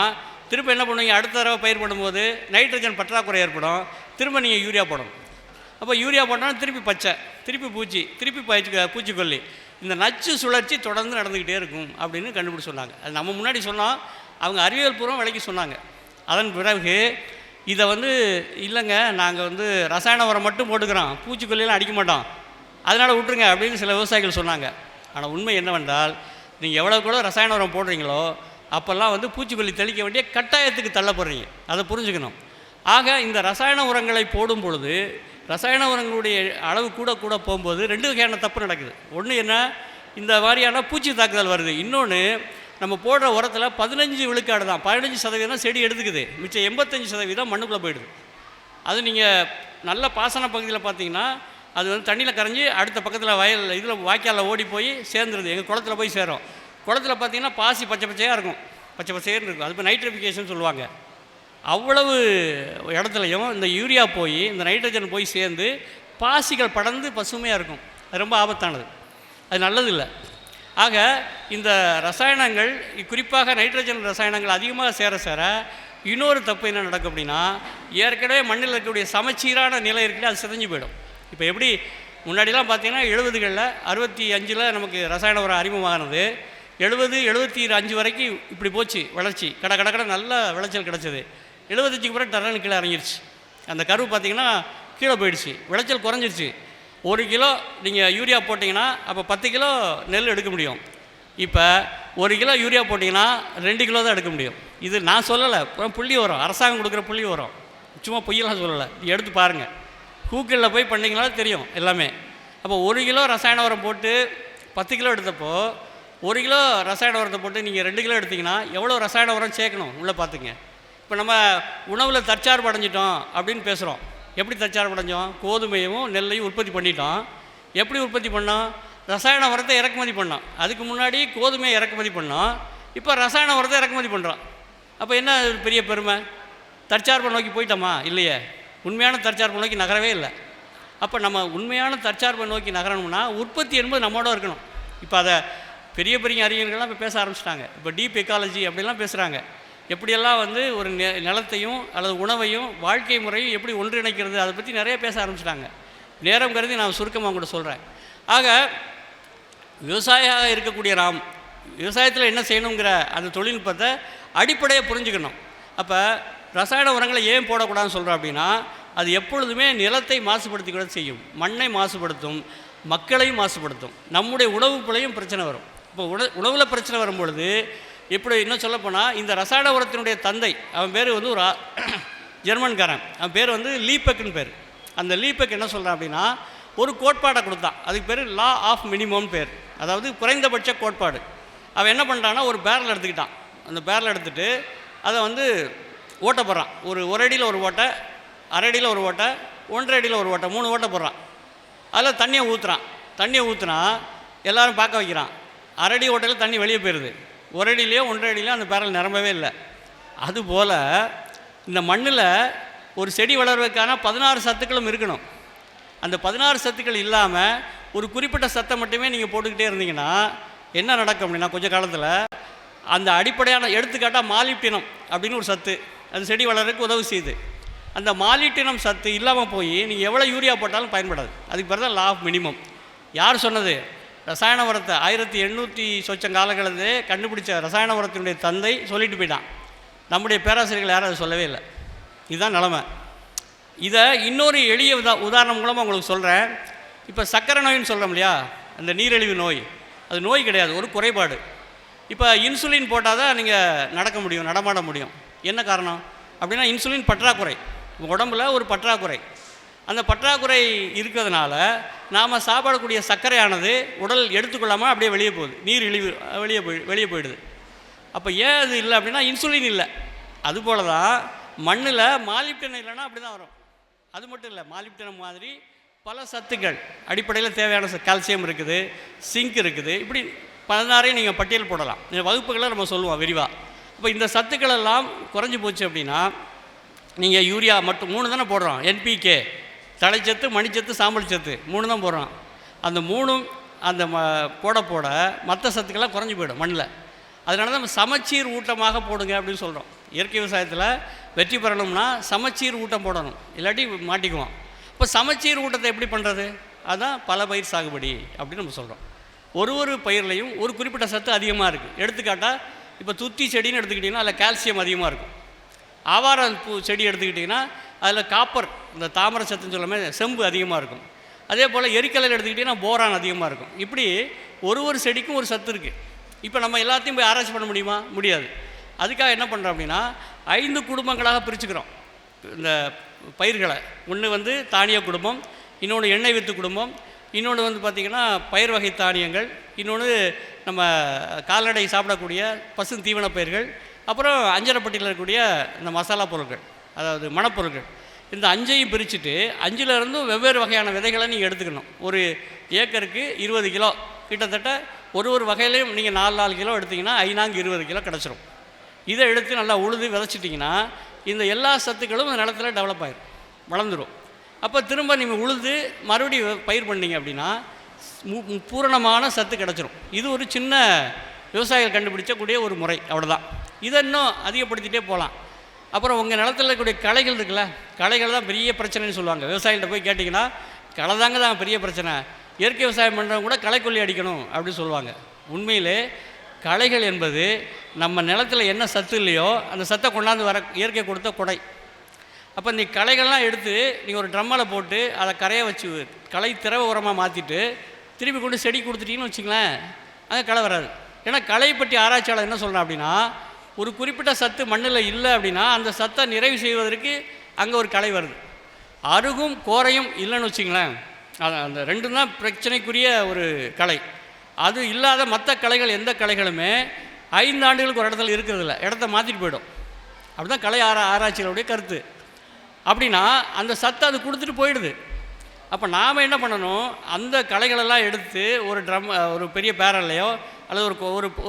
திரும்ப என்ன பண்ணுவீங்க? அடுத்த தடவை பயிர் பண்ணும்போது நைட்ரஜன் பற்றாக்குறை ஏற்படும். திரும்ப நீங்கள் யூரியா போடணும். அப்போ யூரியா போட்டோன்னா திருப்பி பச்சை, திருப்பி பூச்சி, திருப்பி பூச்சிக்கொல்லி, இந்த நச்சு சுழற்சி தொடர்ந்து நடந்துக்கிட்டே இருக்கும் அப்படின்னு கண்டுபிடிச்சி சொன்னாங்க. அது நம்ம முன்னாடி சொன்னோம், அவங்க அறிவியல் பூர்வம் விலைக்கு சொன்னாங்க. அதன் பிறகு இதை வந்து இல்லைங்க, நாங்கள் வந்து ரசாயன உரம் மட்டும் போட்டுக்கிறோம், பூச்சிக்கொல்லியெல்லாம் அடிக்க மாட்டோம், அதனால் விட்டுருங்க அப்படின்னு சில விவசாயிகள் சொன்னாங்க. ஆனால் உண்மை என்னவென்றால், நீங்கள் எவ்வளோ ரசாயன உரம் போடுறீங்களோ அப்போல்லாம் வந்து பூச்சிக்கொல்லி தெளிக்க வேண்டிய கட்டாயத்துக்கு தள்ளப்படுறீங்க. அதை புரிஞ்சுக்கணும். ஆக இந்த ரசாயன உரங்களை போடும் பொழுது, ரசாயன உரங்களுடைய அளவு கூட போகும்போது 2 வகையான தப்பு நடக்குது. ஒன்று என்ன, இந்த மாதிரியான பூச்சி தாக்குதல் வருது. இன்னொன்று, நம்ம போடுற உரத்தில் 15 விழுக்காடு தான், 15% செடி எடுத்துக்குது, மிச்சம் 85% மண்ணுக்குள்ளே போயிடுது. அது நீங்கள் நல்ல பாசன பகுதியில் பார்த்தீங்கன்னா அது வந்து தண்ணியில் கரைஞ்சி அடுத்த பக்கத்தில் வயல் இதில் வாய்க்காலில் ஓடி போய் சேர்ந்துருது. எங்கள் குளத்தில் போய் சேரும். குளத்தில் பார்த்தீங்கன்னா பாசி பச்சை பச்சையாக இருக்கும், பச்சை பச்சையர்னு இருக்கும். அது இப்போ நைட்ரிஃபிகேஷன் சொல்லுவாங்க. அவ்வளவு இடத்துலையும் இந்த யூரியா போய், இந்த நைட்ரஜன் போய் சேர்ந்து பாசிகள் படர்ந்து பசுமையாக இருக்கும். அது ரொம்ப ஆபத்தானது, அது நல்லதில்லை. ஆக இந்த ரசாயனங்கள், குறிப்பாக நைட்ரஜன் ரசாயனங்கள் அதிகமாக சேர இன்னொரு தப்பு என்ன நடக்கும் அப்படின்னா, ஏற்கனவே மண்ணில் இருக்கக்கூடிய சமச்சீரான நிலை இருக்குல்ல, அது சிதைஞ்சு போயிடும். இப்போ எப்படி முன்னாடிலாம் பார்த்தீங்கன்னா 70களில் 65 நமக்கு ரசாயன உரம் அறிமுகமானது, 70-75 வரைக்கும் இப்படி போச்சு வளர்ச்சி, கடை நல்ல விளைச்சல் கிடச்சிது. 75க்கு பிறகு டர்னு கீழே இறங்கிருச்சு. அந்த கருவு பார்த்திங்கன்னா கீழே போயிடுச்சு, விளைச்சல் குறைஞ்சிருச்சு. 1 கிலோ நீங்கள் யூரியா போட்டிங்கன்னா அப்போ 10 கிலோ நெல் எடுக்க முடியும். இப்போ 1 கிலோ யூரியா போட்டிங்கன்னா 2 கிலோ தான் எடுக்க முடியும். இது நான் சொல்லலை, புள்ளி வரும், அரசாங்கம் கொடுக்குற புள்ளி வரும், சும்மா பொய்யெல்லாம் சொல்லலை. எடுத்து பாருங்கள், கூக்கிளில் போய் பண்ணிங்கனாலும் தெரியும் எல்லாமே. அப்போ 1 கிலோ ரசாயன உரம் போட்டு 10 கிலோ எடுத்தப்போ, 1 கிலோ ரசாயன உரத்தை போட்டு நீங்கள் 2 கிலோ எடுத்திங்கன்னா எவ்வளோ ரசாயன உரம் சேர்க்கணும் உள்ளே பார்த்துங்க. இப்போ நம்ம உணவில் தற்சார்பு அடைஞ்சிட்டோம் அப்படின்னு பேசுகிறோம். எப்படி தற்சார்பு அடைஞ்சோம்? கோதுமையும் நெல்லையும் உற்பத்தி பண்ணிட்டோம். எப்படி உற்பத்தி பண்ணோம்? ரசாயன உரத்தை இறக்குமதி பண்ணோம். அதுக்கு முன்னாடி கோதுமையை இறக்குமதி பண்ணோம், இப்போ ரசாயன உரத்தை இறக்குமதி பண்ணுறோம். அப்போ என்ன பெரிய பெருமை? தற்சார்பை நோக்கி போயிட்டோமா? இல்லையே, உண்மையான தற்சார்பை நோக்கி நகரவே இல்லை. அப்போ நம்ம உண்மையான தற்சார்பை நோக்கி நகரணும்னா உற்பத்தி என்பது நம்மளோட இருக்கணும். இப்போ அதை பெரிய அறிஞர்கள்லாம் இப்போ பேச ஆரம்பிச்சிட்டாங்க. இப்போ டீப் எக்காலஜி அப்படிலாம் பேசுகிறாங்க. எப்படியெல்லாம் வந்து ஒரு நிலத்தையும் அல்லது உணவையும் வாழ்க்கை முறையும் எப்படி ஒன்றிணைக்கிறது, அதை பற்றி நிறைய பேச ஆரம்பிச்சிட்டாங்க. நேரம் கருதி நான் சுருக்கமாக கூட சொல்கிறேன். ஆக விவசாயியாக இருக்கக்கூடிய நாம் விவசாயத்தில் என்ன செய்யணுங்கிற அந்த தொழில்நுட்பத்தை அடிப்படையை புரிஞ்சுக்கணும். அப்போ ரசாயன உரங்களை ஏன் போடக்கூடாதுன்னு சொல்கிறோம் அப்படின்னா, அது எப்பொழுதுமே நிலத்தை மாசுபடுத்தி கூட செய்யும், மண்ணை மாசுபடுத்தும், மக்களையும் மாசுபடுத்தும், நம்முடைய உணவுக்குள்ளையும் பிரச்சனை வரும். இப்போ உணவில் பிரச்சனை வரும்பொழுது இப்படி இன்னும் சொல்லப்போனால், இந்த ரசாயன உரத்தினுடைய தந்தை, அவன் பேர் வந்து ஒரு ஜெர்மன்காரன், அவன் பேர் வந்து லீபெக்குன்னு பேர். அந்த லீபெக் என்ன சொல்கிறான் அப்படின்னா, ஒரு கோட்பாடை கொடுத்தான். அதுக்கு பேர் லா ஆஃப் மினிமம் பேர், அதாவது குறைந்தபட்ச கோட்பாடு. அவன் என்ன பண்ணுறான்னா, ஒரு பேரல் எடுத்துக்கிட்டான். அந்த பேரல் எடுத்துகிட்டு அதை வந்து ஓட்டை போடுறான். ஒரு அடியில் ஒரு ஓட்டை, அரை அடியில் ஒரு ஓட்டை, 1.5 அடியில் ஒரு ஓட்டை, 3 ஓட்டை போடுறான். அதில் தண்ணியை ஊற்றுனா எல்லோரும் பார்க்க வைக்கிறான். அரடி ஓட்டையில் தண்ணி வெளியே போயிடுது. 1 அடியிலையோ 1.5 அடியிலையோ அந்த பேரல் நிரம்பவே இல்லை. அதுபோல் இந்த மண்ணில் ஒரு செடி வளர்வதற்கான 16 சத்துக்களும் இருக்கணும். அந்த 16 சத்துக்கள் இல்லாமல் ஒரு குறிப்பிட்ட சத்தை மட்டுமே நீங்கள் போட்டுக்கிட்டே இருந்தீங்கன்னா என்ன நடக்கும் அப்படின்னா கொஞ்சம் காலத்தில் அந்த அடிப்படையான எடுத்துக்காட்டால் மாலிப்டினம் அப்படின்னு ஒரு சத்து அது செடி வளர்றதுக்கு உதவி செய்யுது. அந்த மாலிப்டினம் சத்து இல்லாமல் போய் நீங்கள் எவ்வளோ யூரியா போட்டாலும் பயன்படாது. அதுக்கு பிறகு தான் லா ஆஃப் மினிமம். யார் சொன்னது? ரசாயன உரத்தை 1800 சொச்சம் காலங்களிலே கண்டுபிடிச்ச ரசாயன உரத்தினுடைய தந்தை சொல்லிட்டு போயிட்டான். நம்முடைய பேராசிரியர்கள் யாரும் அதை சொல்லவே இல்லை. இதுதான் நிலமை. இதை இன்னொரு எளிய உதாரணம் மூலமாக உங்களுக்கு சொல்கிறேன். இப்போ சர்க்கரை நோயின்னு சொல்கிறோம் இல்லையா, அந்த நீரிழிவு நோய், அது நோய் கிடையாது, ஒரு குறைபாடு. இப்போ இன்சுலின் போட்டால் தான் நீங்கள் நடக்க முடியும், நடமாட முடியும். என்ன காரணம் அப்படின்னா இன்சுலின் பற்றாக்குறை, உடம்புல ஒரு பற்றாக்குறை. அந்த பற்றாக்குறை இருக்கிறதுனால நாம் சாப்பிடக்கூடிய சர்க்கரையானது உடல் எடுத்துக்கொள்ளாமல் அப்படியே வெளியே போகுது, நீரிழிவு வெளியே போயிடுது. அப்போ ஏன் அது இல்லை அப்படின்னா இன்சுலின் இல்லை. அதுபோல தான் மண்ணில் மாலிப்டினம் இல்லைன்னா அப்படி தான் வரும். அது மட்டும் இல்லை, மாலிப்டினம் மாதிரி பல சத்துக்கள் அடிப்படையில் தேவையான கால்சியம் இருக்குது, சிங்க் இருக்குது, இப்படி 16 நீங்கள் பட்டியல் போடலாம். இந்த வகுப்புகளை நம்ம சொல்லுவோம் விரிவாக. இப்போ இந்த சத்துக்கள் எல்லாம் குறைஞ்சி போச்சு அப்படின்னா நீங்கள் யூரியா மட்டும் 3 தானே போடுறோம். என்பிகே, தழைச்சத்து, மணிச்சத்து, சாம்பல் சத்து 3 தான் போடுறோம். அந்த 3ம் அந்த போட மற்ற சத்துக்கெல்லாம் குறைஞ்சி போயிடும் மண்ணில். அதனால தான் நம்ம சமச்சீர் ஊட்டமாக போடுங்க அப்படின்னு சொல்கிறோம். இயற்கை விவசாயத்தில் வெற்றி பெறணும்னா சமச்சீர் ஊட்டம் போடணும், இல்லாட்டி மாட்டிக்குவோம். இப்போ சமச்சீர் ஊட்டத்தை எப்படி பண்ணுறது? அதுதான் பல பயிர் சாகுபடி அப்படின்னு நம்ம சொல்கிறோம். ஒரு பயிர்லையும் ஒரு குறிப்பிட்ட சத்து அதிகமாக இருக்குது. எடுத்துக்காட்டால் இப்போ துத்தி செடின்னு எடுத்துக்கிட்டிங்கன்னா அதில் கால்சியம் அதிகமாக இருக்கும். ஆவாரம் பூ செடி எடுத்துக்கிட்டிங்கன்னா அதில் காப்பர், இந்த தாமரை சத்துன்னு சொல்லாமல் செம்பு அதிகமாக இருக்கும். அதே போல் எரிக்கலையில் எடுத்துக்கிட்டிங்கன்னா போரான் அதிகமாக இருக்கும். இப்படி ஒரு செடிக்கும் ஒரு சத்து இருக்குது. இப்போ நம்ம எல்லாத்தையும் போய் ஆராய்ச்சி பண்ண முடியுமா? முடியாது. அதுக்காக என்ன பண்ணுறோம் அப்படின்னா 5 குடும்பங்களாக பிரிச்சுக்கிறோம் இந்த பயிர்களை. ஒன்று தானிய குடும்பம், இன்னொன்று எண்ணெய் வித்து குடும்பம், இன்னொன்று பார்த்திங்கன்னா பயிர் வகை தானியங்கள், இன்னொன்று நம்ம கால்நடை சாப்பிடக்கூடிய பசு தீவன பயிர்கள், அப்புறம் அஞ்சரைப்பட்டியில் இருக்கக்கூடிய இந்த மசாலா பொருட்கள், அதாவது மணப்பொருட்கள். இந்த 5ஐயும் பிரிச்சுட்டு 5லேருந்தும் வெவ்வேறு வகையான விதைகளை நீங்கள் எடுத்துக்கணும். ஒரு ஏக்கருக்கு 20 கிலோ, கிட்டத்தட்ட ஒரு வகையிலையும் நீங்கள் 4 கிலோ எடுத்திங்கன்னா 5 20 கிலோ கிடச்சிரும். இதை எடுத்து நல்லா உழுது விதைச்சிட்டிங்கன்னா இந்த எல்லா சத்துக்களும் இந்த நிலத்தில் டெவலப் ஆகிடும், வளர்ந்துடும். அப்போ திரும்ப நீங்கள் உழுது மறுபடியும் பயிர் பண்ணிங்க அப்படின்னா பூரணமான சத்து கிடச்சிரும். இது ஒரு சின்ன விவசாயிகள் கண்டுபிடிச்சக்கூடிய ஒரு முறை, அவ்வளோதான். இதை இன்னும் அதிகப்படுத்திகிட்டே போகலாம். அப்புறம் உங்கள் நிலத்தில் இருக்கக்கூடிய களைகள் இருக்குல்ல, களைகள் தான் பெரிய பிரச்சனைன்னு சொல்லுவாங்க. விவசாயிகிட்ட போய் கேட்டிங்கன்னா களை தாங்க தான் பெரிய பிரச்சனை, இயற்கை விவசாயம் பண்ணுறவங்க கூட களைக்கொல்லி அடிக்கணும் அப்படின்னு சொல்லுவாங்க. உண்மையிலே களைகள் என்பது நம்ம நிலத்தில் என்ன சத்து இல்லையோ அந்த சத்தை கொண்டாந்து வர இயற்கை கொடுத்த கொடை. அப்போ இந்த களைகள்லாம் எடுத்து நீங்கள் ஒரு ட்ரம்மில் போட்டு அதை கரைய வச்சு களை திரவ உரமாக மாற்றிட்டு திருப்பி கொண்டு செடி கொடுத்துட்டிங்கன்னு வச்சுங்களேன், அங்கே களை வராது. ஏன்னா களை பற்றி ஆராய்ச்சியாளர் என்ன சொல்கிறேன் அப்படின்னா ஒரு குறிப்பிட்ட சத்து மண்ணில் இல்லை அப்படின்னா அந்த சத்தை நிறைவு செய்வதற்கு அங்கே ஒரு களை வருது. அருகும் கோரையும் இல்லைன்னு வச்சுங்களேன், அந்த 2 தான் பிரச்சனைக்குரிய ஒரு களை. அது இல்லாத மற்ற களைகள் எந்த களைகளுமே 5 ஆண்டுகளுக்கு ஒரு இடத்துல இருக்கிறதில்ல, இடத்த மாற்றிட்டு போயிடும். அப்படி தான் கலை ஆராய்ச்சிகளுடைய கருத்து. அப்படின்னா அந்த சத்தை அது கொடுத்துட்டு போயிடுது. அப்போ நாம் என்ன பண்ணணும், அந்த களைகளெல்லாம் எடுத்து ஒரு பெரிய பேரல்லையோ அல்லது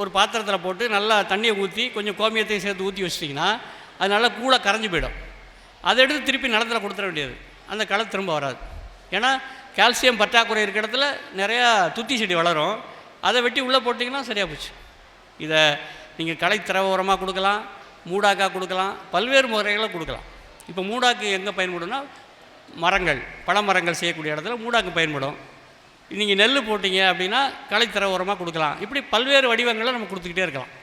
ஒரு பாத்திரத்தில் போட்டு நல்லா தண்ணியை ஊற்றி கொஞ்சம் கோமியத்தையும் சேர்த்து ஊற்றி வச்சிட்டிங்கன்னா அது நல்லா கூழ கரைஞ்சி போயிடும். அதை எடுத்து திருப்பி நிலத்தில் கொடுத்துட வேண்டியது, அந்த களை திரும்ப வராது. ஏன்னா கால்சியம் பற்றாக்குறை இருக்கிற இடத்துல நிறையா துத்தி செடி வளரும், அதை வெட்டி உள்ளே போட்டிங்கன்னா சரியாக போச்சு. இதை நீங்கள் களை திரவ உரமாக கொடுக்கலாம், மூடாக்காக கொடுக்கலாம், பல்வேறு முறைகளை கொடுக்கலாம். இப்போ மூடாக்கு எங்கே பயன்படும்னா மரங்கள், பழமரங்கள் செய்யக்கூடிய இடத்துல மூடாக்கு பயன்படும். நீங்கள் நெல் போட்டிங்க அப்படின்னா களை திரவ உரமாக கொடுக்கலாம். இப்படி பல்வேறு வடிவங்களை நம்ம கொடுத்துக்கிட்டே இருக்கலாம்.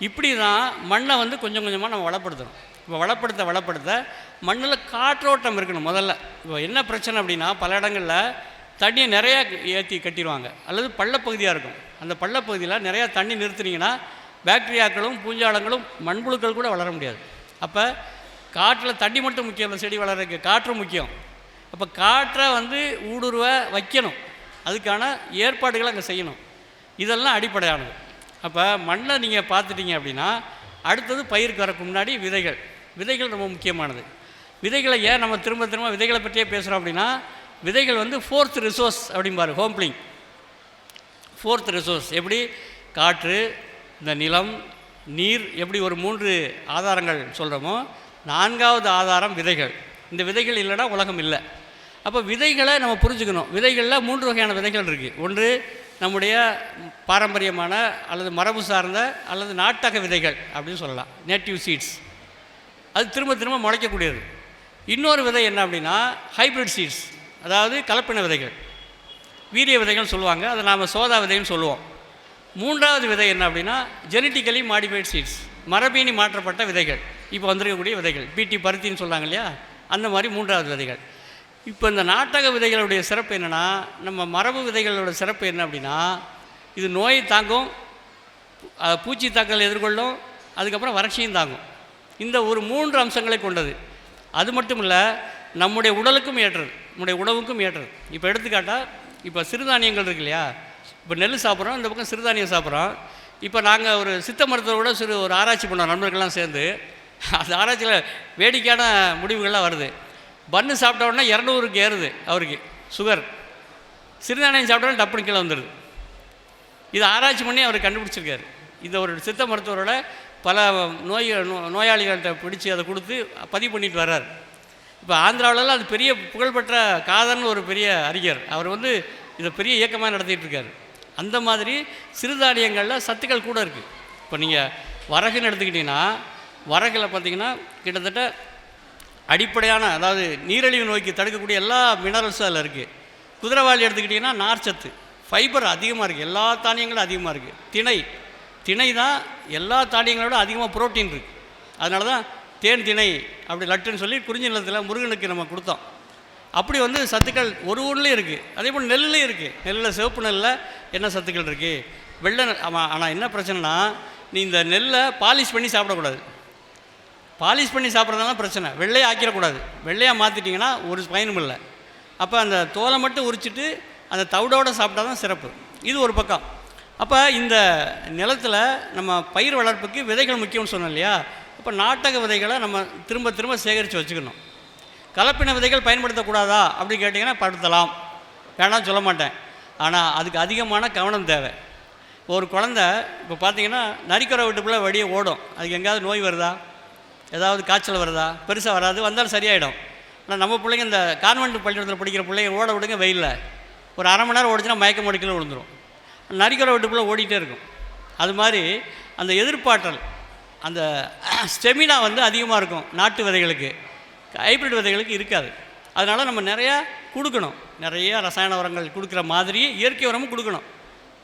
இப்படி தான் மண்ணை கொஞ்சம் கொஞ்சமாக நம்ம வளப்படுத்தணும். இப்போ வளப்படுத்த மண்ணில் காற்றோட்டம் இருக்கணும் முதல்ல. இப்போ என்ன பிரச்சனை அப்படின்னா பல இடங்களில் தண்ணியை நிறையா ஏற்றி கட்டிடுவாங்க, அல்லது பள்ளப்பகுதியாக இருக்கும். அந்த பள்ளப்பகுதியில் நிறையா தண்ணி நிறுத்துனீங்கன்னா பாக்டீரியாக்களும் பூஞ்சாலங்களும் மண்புழுக்கள் கூட வளர முடியாது. அப்போ காற்றில் தண்ணி மட்டும் முக்கியம், அந்த செடி வளர்கிறதுக்கு காற்றும் முக்கியம். அப்போ காற்றை ஊடுருவ வைக்கணும், அதுக்கான ஏற்பாடுகளை அங்கே செய்யணும். இதெல்லாம் அடிப்படையானது. அப்போ மண்ணை நீங்கள் பார்த்துட்டிங்க அப்படின்னா அடுத்தது பயிருக்கு வரக்கு முன்னாடி விதைகள் ரொம்ப முக்கியமானது. விதைகளை ஏன் நம்ம திரும்ப விதைகளை பற்றியே பேசுகிறோம் அப்படின்னா விதைகள் 4th ரிசோர்ஸ் அப்படிம்பாரு ஹோம்ப்ளிங். 4th ரிசோர்ஸ் எப்படி காற்று, இந்த நிலம், நீர், எப்படி ஒரு 3 ஆதாரங்கள் சொல்கிறோமோ 4வது ஆதாரம் விதைகள். இந்த விதைகள் இல்லைனா உலகம் இல்லை. அப்போ விதைகளை நம்ம புரிஞ்சுக்கணும். விதைகளில் 3 வகையான விதைகள் இருக்குது. ஒன்று நம்முடைய பாரம்பரியமான அல்லது மரபு சார்ந்த அல்லது நாட்டக விதைகள் அப்படின்னு சொல்லலாம், நேட்டிவ் சீட்ஸ். அது திரும்ப திரும்ப முளைக்கக்கூடியது. இன்னொரு விதை என்ன அப்படின்னா ஹைப்ரிட் சீட்ஸ், அதாவது கலப்பின விதைகள், வீரிய விதைகள் சொல்லுவாங்க. அதை நாம் சோதா விதைன்னு சொல்லுவோம். 3வது விதை என்ன அப்படின்னா ஜெனட்டிக்கலி மாடிஃபைட் சீட்ஸ், மரபீனி மாற்றப்பட்ட விதைகள். இப்போ வந்திருக்கக்கூடிய விதைகள் பிடி பருத்தின்னு சொல்கிறாங்க இல்லையா, அந்த மாதிரி 3வது விதைகள். இப்போ இந்த நாட்டக விதைகளுடைய சிறப்பு என்னென்னா, நம்ம மரபு விதைகளோட சிறப்பு என்ன அப்படின்னா இது நோய் தாங்கும், பூச்சி தாக்கல் எதிர்கொள்ளும், அதுக்கப்புறம் வறட்சியும் தாங்கும். இந்த ஒரு 3 அம்சங்களை கொண்டது. அது மட்டும் இல்லை, நம்முடைய உடலுக்கும் ஏற்றது, நம்முடைய உணவுக்கும் ஏற்றது. இப்போ எடுத்துக்காட்டால் இப்போ சிறுதானியங்கள் இருக்கு இல்லையா, இப்போ நெல் சாப்பிட்றோம், இந்த பக்கம் சிறுதானியம் சாப்பிட்றோம். இப்போ நாங்கள் ஒரு சித்த மருத்துவரோட ஒரு ஆராய்ச்சி பண்ணோம் நண்பர்கள்லாம் சேர்ந்து. அந்த ஆராய்ச்சியில் வேடிக்கையான முடிவுகள்லாம் வருது. பன்னு சாப்பிட்ட உடனே 200க்கு ஏறுது அவருக்கு சுகர், சிறுதானியம் சாப்பிட்டோன்னா டப்புனு கீழே வந்துடுது. இதை ஆராய்ச்சி பண்ணி அவர் கண்டுபிடிச்சிருக்காரு. இதை ஒரு சித்த மருத்துவரோட பல நோயாளிகள்கிட்ட பிடிச்சி அதை கொடுத்து பதிவு பண்ணிட்டு வர்றார். இப்போ ஆந்திராவிலலாம் அது பெரிய புகழ்பெற்ற காதர்னு ஒரு பெரிய அறிஞர், அவர் இதை பெரிய இயக்கமாக நடத்திட்டு இருக்கார். அந்த மாதிரி சிறுதானியங்களில் சத்துக்கள் கூட இருக்குது. இப்போ நீங்கள் வரகுன்னு எடுத்துக்கிட்டிங்கன்னா, வரகில் பார்த்திங்கன்னா கிட்டத்தட்ட அடிப்படையான, அதாவது நீரிழிவு நோய்க்கு தடுக்கக்கூடிய எல்லா மினரல்ஸும் அதில் இருக்குது. குதிரைவாளி எடுத்துக்கிட்டிங்கன்னா நார்ச்சத்து, ஃபைபர் அதிகமாக இருக்குது, எல்லா தானியங்களும் அதிகமாக இருக்குது. திணை தான் எல்லா தானியங்களோட அதிகமாக புரோட்டீன் இருக்குது. அதனால தான் தேன் திணை அப்படி லட்டுன்னு சொல்லி குறிஞ்சி நிலத்தில் முருகனுக்கு நம்ம கொடுத்தோம். அப்படி சத்துக்கள் ஒரு ஊர்லேயும் இருக்குது. அதே போல் நெல்லையும் இருக்குது. நெல்லில் சிவப்பு நெல்லில் என்ன சத்துக்கள் இருக்குது, வெள்ளை. ஆமாம், ஆனால் என்ன பிரச்சனைனா நீ இந்த நெல்லை பாலிஷ் பண்ணி சாப்பிடக்கூடாது. பாலிஷ் பண்ணி சாப்பிட்றதுனால பிரச்சனை. வெள்ளையாக ஆக்கிடக்கூடாது. வெள்ளையாக மாற்றிட்டிங்கன்னா ஒரு பயனும் இல்லை. அப்போ அந்த தோலை மட்டும் உரிச்சிட்டு அந்த தவிடோடு சாப்பிட்டா தான் சிறப்பு. இது ஒரு பக்கம். அப்போ இந்த நிலத்தில் நம்ம பயிர் வளர்ப்புக்கு விதைகள் முக்கியம்னு சொன்னோம் இல்லையா. அப்போ நாட்டக விதைகளை நம்ம திரும்ப திரும்ப சேகரித்து வச்சுக்கணும். கலப்பின விதைகள் பயன்படுத்தக்கூடாதா அப்படின்னு கேட்டிங்கன்னா படுத்தலாம், வேணாம் சொல்ல மாட்டேன். ஆனால் அதுக்கு அதிகமான கவனம் தேவை. ஒரு குழந்த இப்போ பார்த்திங்கன்னா நரிக்குறை வீட்டுக்குள்ளே வழியே ஓடும், அதுக்கு எங்கேயாவது நோய் வருதா, ஏதாவது காய்ச்சல் வருதா, பெருசாக வராது, வந்தாலும் சரியாயிடும். ஆனால் நம்ம பிள்ளைங்க இந்த கான்வென்ட் பள்ளிக்கூடத்தில் படிக்கிற பிள்ளைங்க ஓட விடுங்க வெயிலில், ஒரு அரை மணி நேரம் ஓடிச்சுன்னா மயக்க முடிக்கல விழுந்துடும். நரிக்குறை வீட்டுக்குள்ளே ஓடிட்டே இருக்கும். அது மாதிரி அந்த எதிர்ப்பாற்றல், அந்த ஸ்டெமினா அதிகமாக இருக்கும் நாட்டு விதைகளுக்கு, ஹைப்ரிட் விதைகளுக்கு இருக்காது. அதனால் நம்ம நிறையா கொடுக்கணும். நிறையா ரசாயன உரங்கள் கொடுக்குற மாதிரி இயற்கை உரமும் கொடுக்கணும்.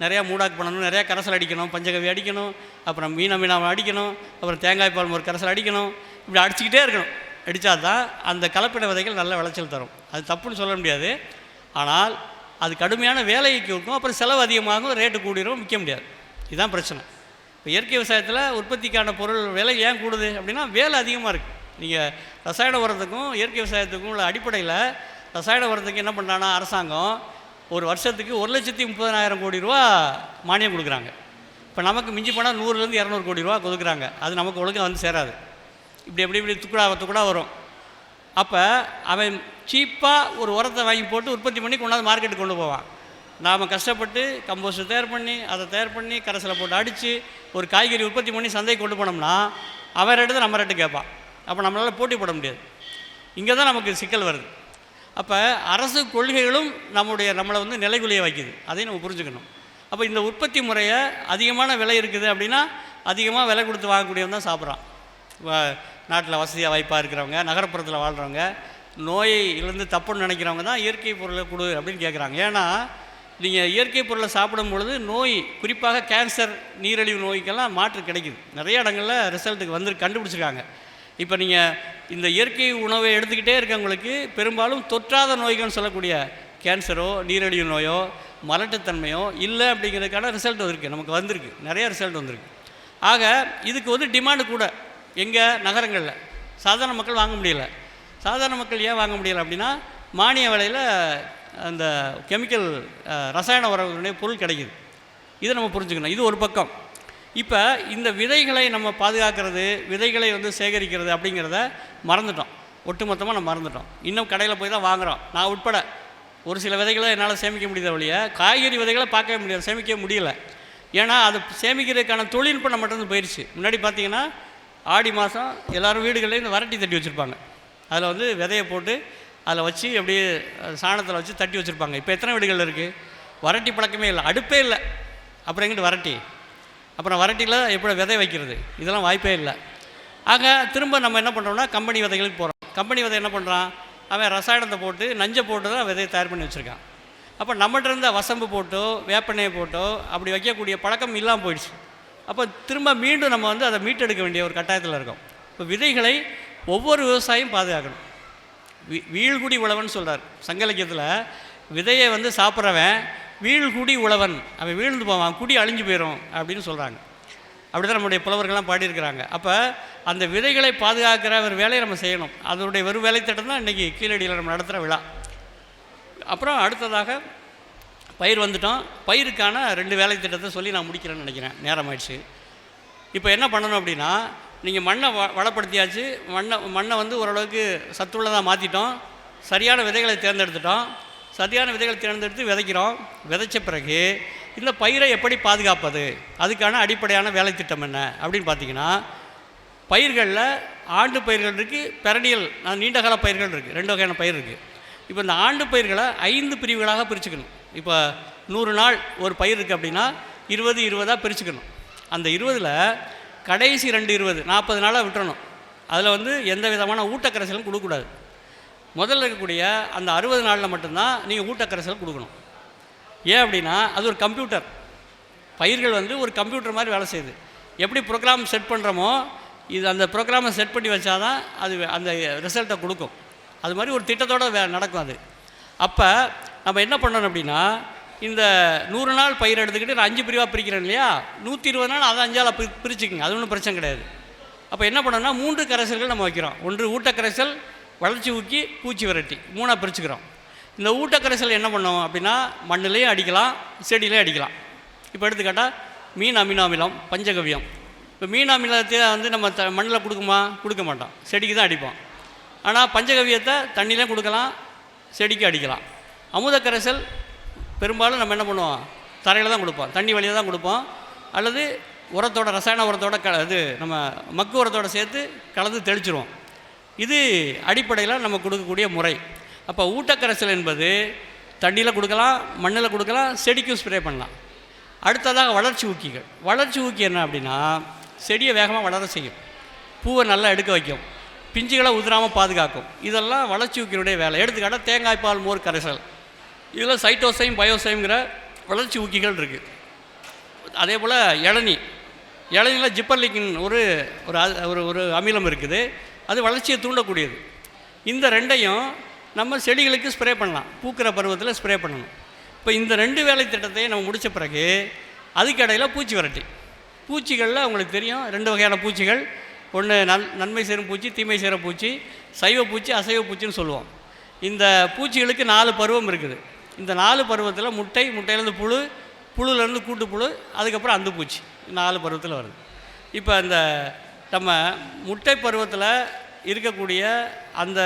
நிறையா மூடாக்கு பண்ணணும், நிறையா கரைசல் அடிக்கணும், பஞ்சகவி அடிக்கணும், அப்புறம் மீனாவை அடிக்கணும், அப்புறம் தேங்காய் பால் ஒரு கரைசல் அடிக்கணும். இப்படி அடிச்சுக்கிட்டே இருக்கணும். அடித்தா தான் அந்த கலப்பின விதைகள் நல்ல விளைச்சல் தரும். அது தப்புன்னு சொல்ல முடியாது. ஆனால் அது கடுமையான வேலைக்கு இருக்கும், அப்புறம் செலவு அதிகமாகும், ரேட்டு கூடிரும், விற்க முடியாது. இதுதான் பிரச்சனை. இப்போ இயற்கை விவசாயத்தில் உற்பத்திக்கான பொருள் விலை ஏன் கூடுது அப்படின்னா வேலை அதிகமாக இருக்குது. நீங்கள் ரசாயன உரத்துக்கும் இயற்கை விவசாயத்துக்கும் உள்ள அடிப்படையில், ரசாயன உரத்துக்கு என்ன பண்ணுறாங்கன்னா அரசாங்கம் ஒரு வருஷத்துக்கு 1,30,000 கோடி ரூபா மானியம் கொடுக்குறாங்க. இப்போ நமக்கு மிஞ்சி போனால் 100லேருந்து 200 கோடி ரூபா கொடுக்குறாங்க. அது நமக்கு ஒழுங்காக சேராது. இப்படி துக்குடா வரும். அப்போ அவன் சீப்பாக ஒரு உரத்தை வாங்கி போட்டு உற்பத்தி பண்ணி கொண்டாந்து மார்க்கெட்டுக்கு கொண்டு போவான். நாம் கஷ்டப்பட்டு கம்போஸ்ட் தயார் பண்ணி, அதை தயார் பண்ணி கரைசலை போட்டு அடித்து ஒரு காய்கறி உற்பத்தி பண்ணி சந்தைக்கு கொண்டு போனோம்னா அவன் ரேட்டு நம்ம ரேட்டு கேட்பான். அப்போ நம்மளால் போட்டி போட முடியாது. இங்கே தான் நமக்கு சிக்கல் வருது. அப்போ அரசு கொள்கைகளும் நம்மளை நிலைகுலிய வைக்குது. அதையும் நம்ம புரிஞ்சுக்கணும். அப்போ இந்த உற்பத்தி முறையை அதிகமான விலை இருக்குது அப்படின்னா அதிகமாக விலை கொடுத்து வாங்கக்கூடியவன் தான் சாப்பிட்றான். நாட்டில் வசதியாக வாய்ப்பாக இருக்கிறவங்க, நகரப்புறத்தில் வாழ்கிறவங்க, நோயிலிருந்து தப்புன்னு நினைக்கிறவங்க தான் இயற்கை பொருளை கொடு அப்படின்னு கேட்குறாங்க. ஏன்னா நீங்கள் இயற்கை பொருளை சாப்பிடும் பொழுது நோய், குறிப்பாக கேன்சர், நீரிழிவு நோய்க்கெல்லாம் மாற்று கிடைக்குது. நிறைய இடங்களில் ரிசல்ட்டுக்கு கண்டுபிடிச்சிருக்காங்க. இப்போ நீங்கள் இந்த இயற்கை உணவை எடுத்துக்கிட்டே இருக்கவங்களுக்கு பெரும்பாலும் தொற்றாத நோய்கள்னு சொல்லக்கூடிய கேன்சரோ, நீரிழிவு நோயோ, மலட்டுத்தன்மையோ இல்லை அப்படிங்கிறதுக்கான ரிசல்ட் நமக்கு வந்திருக்கு. நிறைய ரிசல்ட் வந்திருக்கு. ஆக இதுக்கு டிமாண்டு கூட. எங்கே நகரங்களில் சாதாரண மக்கள் வாங்க முடியல. சாதாரண மக்கள் ஏன் வாங்க முடியலை அப்படின்னா மானிய விலையில் அந்த கெமிக்கல் ரசாயன உரங்களுடைய பொருள் கிடைக்குது. இதை நம்ம புரிஞ்சுக்கணும். இது ஒரு பக்கம். இப்போ இந்த விதைகளை நம்ம பாதுகாக்கிறது, விதைகளை சேகரிக்கிறது அப்படிங்கிறத மறந்துட்டோம். ஒட்டுமொத்தமாக நம்ம மறந்துட்டோம். இன்னும் கடையில் போய் தான் வாங்குகிறோம். நான் உட்பட ஒரு சில விதைகளை என்னால் சேமிக்க முடியாத வழிய காய்கறி விதைகளை பார்க்கவே முடியாது, சேமிக்க முடியல. ஏன்னா அது சேமிக்கிறதுக்கான தொழில்நுட்பம் நம்மகிட்ட போயிடுச்சு. முன்னாடி பார்த்திங்கன்னா ஆடி மாதம் எல்லோரும் வீடுகள்லேயும் இந்த வரட்டி தட்டி வச்சுருப்பாங்க. அதில் வந்து விதையை போட்டு அதில் வச்சு அப்படியே சாணத்தில் வச்சு தட்டி வச்சுருப்பாங்க. இப்போ எத்தனை வீடுகள் இருக்குது? வரட்டி பழக்கமே இல்லை, அடுப்பே இல்லை. அப்புறம் எங்கிட்டு வரட்டி? அப்புறம் வரட்டியில் எப்படி விதை வைக்கிறது? இதெல்லாம் வாய்ப்பே இல்லை. ஆக திரும்ப நம்ம என்ன பண்ணுறோம்னா கம்பெனி விதைகளுக்கு போகிறோம். கம்பெனி விதை என்ன பண்ணுறான்? அவன் ரசாயனத்தை போட்டு நஞ்சை போட்டு தான் விதையை தயார் பண்ணி வச்சுருக்கான். அப்போ நம்மகிட்ட இருந்த வசம்பு போட்டோ வேப்பெண்ணெயை போட்டோ அப்படி வைக்கக்கூடிய பழக்கம் இல்லாமல் போயிடுச்சு. அப்போ திரும்ப மீண்டும் நம்ம வந்து அதை மீட்டெடுக்க வேண்டிய ஒரு கட்டாயத்தில் இருக்கோம். இப்போ விதைகளை ஒவ்வொரு விவசாயியும் பாதுகாக்கணும். வீழ்குடி உழவன் சொல்கிறார் சங்க இலக்கியத்தில். விதையை வந்து சாப்பிட்றவன் வீழ்குடி உழவன், அவன் வீழ்ந்து போவான், குடி அழிஞ்சு போயிடும் அப்படின்னு சொல்கிறாங்க. அப்படி தான் நம்முடைய புலவர்கள்லாம் பாடியிருக்கிறாங்க. அப்போ அந்த விதைகளை பாதுகாக்கிற ஒரு வேலையை நம்ம செய்யணும். அதனுடைய ஒரு வேலை திட்டம் தான் இன்றைக்கி கீழடியில் நம்ம நடத்துகிற விழா. அப்புறம் அடுத்ததாக பயிர் வந்துட்டோம். பயிருக்கான 2 வேலை திட்டத்தை சொல்லி நான் முடிக்கிறேன்னு நினைக்கிறேன், நேரம் ஆயிடுச்சு. இப்போ என்ன பண்ணணும் அப்படின்னா, நீங்கள் மண்ணை வளப்படுத்தியாச்சு, மண்ணை வந்து ஓரளவுக்கு சத்துள்ளதாக மாற்றிட்டோம், சரியான விதைகளை தேர்ந்தெடுத்துட்டோம். சரியான விதைகளை தேர்ந்தெடுத்து விதைக்கிறோம். விதைச்ச பிறகு இந்த பயிரை எப்படி பாதுகாப்பது, அதுக்கான அடிப்படையான வேலை திட்டம் என்ன அப்படின்னு பார்த்தீங்கன்னா, பயிர்களில் ஆண்டு பயிர்கள் இருக்குது, பெரனியல் நீண்டகால பயிர்கள் இருக்குது. 2 வகையான பயிர் இருக்குது. இப்போ இந்த ஆண்டு பயிர்களை 5 பிரிவுகளாக பிரிச்சுக்கணும். இப்போ 100 நாள் ஒரு பயிர் இருக்குது அப்படின்னா 20 பிரிச்சுக்கணும். அந்த 20ல் கடைசி 2 20 40 நாளாக விட்டுறணும். அதில் வந்து எந்த விதமான ஊட்டக்கரைசலும் கொடுக்கக்கூடாது. முதல்ல இருக்கக்கூடிய அந்த 60 நாளில் மட்டும்தான் நீங்கள் ஊட்டக்கரைசல் கொடுக்கணும். ஏன் அப்படின்னா அது ஒரு கம்ப்யூட்டர். பயிர்கள் வந்து ஒரு கம்ப்யூட்டர் மாதிரி வேலை செய்யுது. எப்படி ப்ரோக்ராம் செட் பண்ணுறோமோ இது அந்த ப்ரோக்ராமை செட் பண்ணி வச்சா தான் அது அந்த ரிசல்ட்டை கொடுக்கும். அது மாதிரி ஒரு திட்டத்தோடு நடக்கும் அது. அப்போ நம்ம என்ன பண்ணணும் அப்படின்னா, இந்த 100 நாள் பயிர் எடுத்துக்கிட்டு நான் 5 பிரிவாக பிரிக்கிறேன் இல்லையா, 120 நாள் அதை 5ஆல் பிரிச்சுக்குங்க, அது ஒன்றும் பிரச்சனை கிடையாது. அப்போ என்ன பண்ணோம்னா 3 கரைசல்கள் நம்ம வைக்கிறோம். 1 ஊட்டக்கரைசல், வளர்ச்சி ஊக்கி, பூச்சி விரட்டி, 3ஆக பிரிச்சுக்கிறோம். இந்த ஊட்டக்கரைசல் என்ன பண்ணோம் அப்படின்னா மண்ணிலையும் அடிக்கலாம், செடியிலையும் அடிக்கலாம். இப்போ எடுத்துக்காட்டால் மீன் அமினோ அமிலம், பஞ்சகவ்யம். இப்போ மீன் அமிலத்தை வந்து நம்ம மண்ணில் கொடுக்க மாட்டோம், செடிக்கு தான் அடிப்போம். ஆனால் பஞ்சகவ்யத்தை தண்ணியிலையும் கொடுக்கலாம், செடிக்கு அடிக்கலாம். அமுதக்கரைசல் பெரும்பாலும் நம்ம என்ன பண்ணுவோம், தரையில் தான் கொடுப்போம், தண்ணி வழியாக தான் கொடுப்போம். அல்லது உரத்தோட, ரசாயன உரத்தோட இது நம்ம மக்கு உரத்தோடு சேர்த்து கலந்து தெளிச்சிருவோம். இது அடிப்படையில் நம்ம கொடுக்கக்கூடிய முறை. அப்போ ஊட்டக்கரைசல் என்பது தண்ணியில் கொடுக்கலாம், மண்ணில் கொடுக்கலாம், செடிக்கும் ஸ்ப்ரே பண்ணலாம். அடுத்ததாக வளர்ச்சி ஊக்கிகள். வளர்ச்சி ஊக்கி என்ன அப்படின்னா செடியை வேகமாக வளர செய்யும், பூவை நல்லா எடுக்க வைக்கும், பிஞ்சுகளை உதிராமல் பாதுகாக்கும். இதெல்லாம் வளர்ச்சி ஊக்கியினுடைய வேலை. எடுத்துக்காட்டால் தேங்காய் பால் மோர் கரைசல், இதில் சைட்டோசைம் பயோசைம்ங்கிற வளர்ச்சி ஊக்கிகள் இருக்குது. அதே போல் இளநியில் ஜிப்பர்லிக்கின் ஒரு ஒரு அமிலம் இருக்குது, அது வளர்ச்சியை தூண்டக்கூடியது. இந்த 2ஐயும் நம்ம செடிகளுக்கு ஸ்ப்ரே பண்ணலாம், பூக்கிற பருவத்தில் ஸ்ப்ரே பண்ணணும். இப்போ இந்த 2 வேலை திட்டத்தையும் நம்ம முடித்த பிறகு அதுக்கடையில் பூச்சி விரட்டி. பூச்சிகளில் உங்களுக்கு தெரியும் 2 வகையான பூச்சிகள். ஒன்று நன்மை சேரும் பூச்சி, தீமை சேரும் பூச்சி, சைவ பூச்சி, அசைவ பூச்சின்னு சொல்லுவோம். இந்த பூச்சிகளுக்கு 4 பருவம் இருக்குது. இந்த 4 பருவத்தில் முட்டையிலேருந்து புழுலேருந்து கூட்டு புழு, அதுக்கப்புறம் அந்த பூச்சி 4 பருவத்தில் வருது. இப்போ இந்த நம்ம முட்டை பருவத்தில் இருக்கக்கூடிய அந்த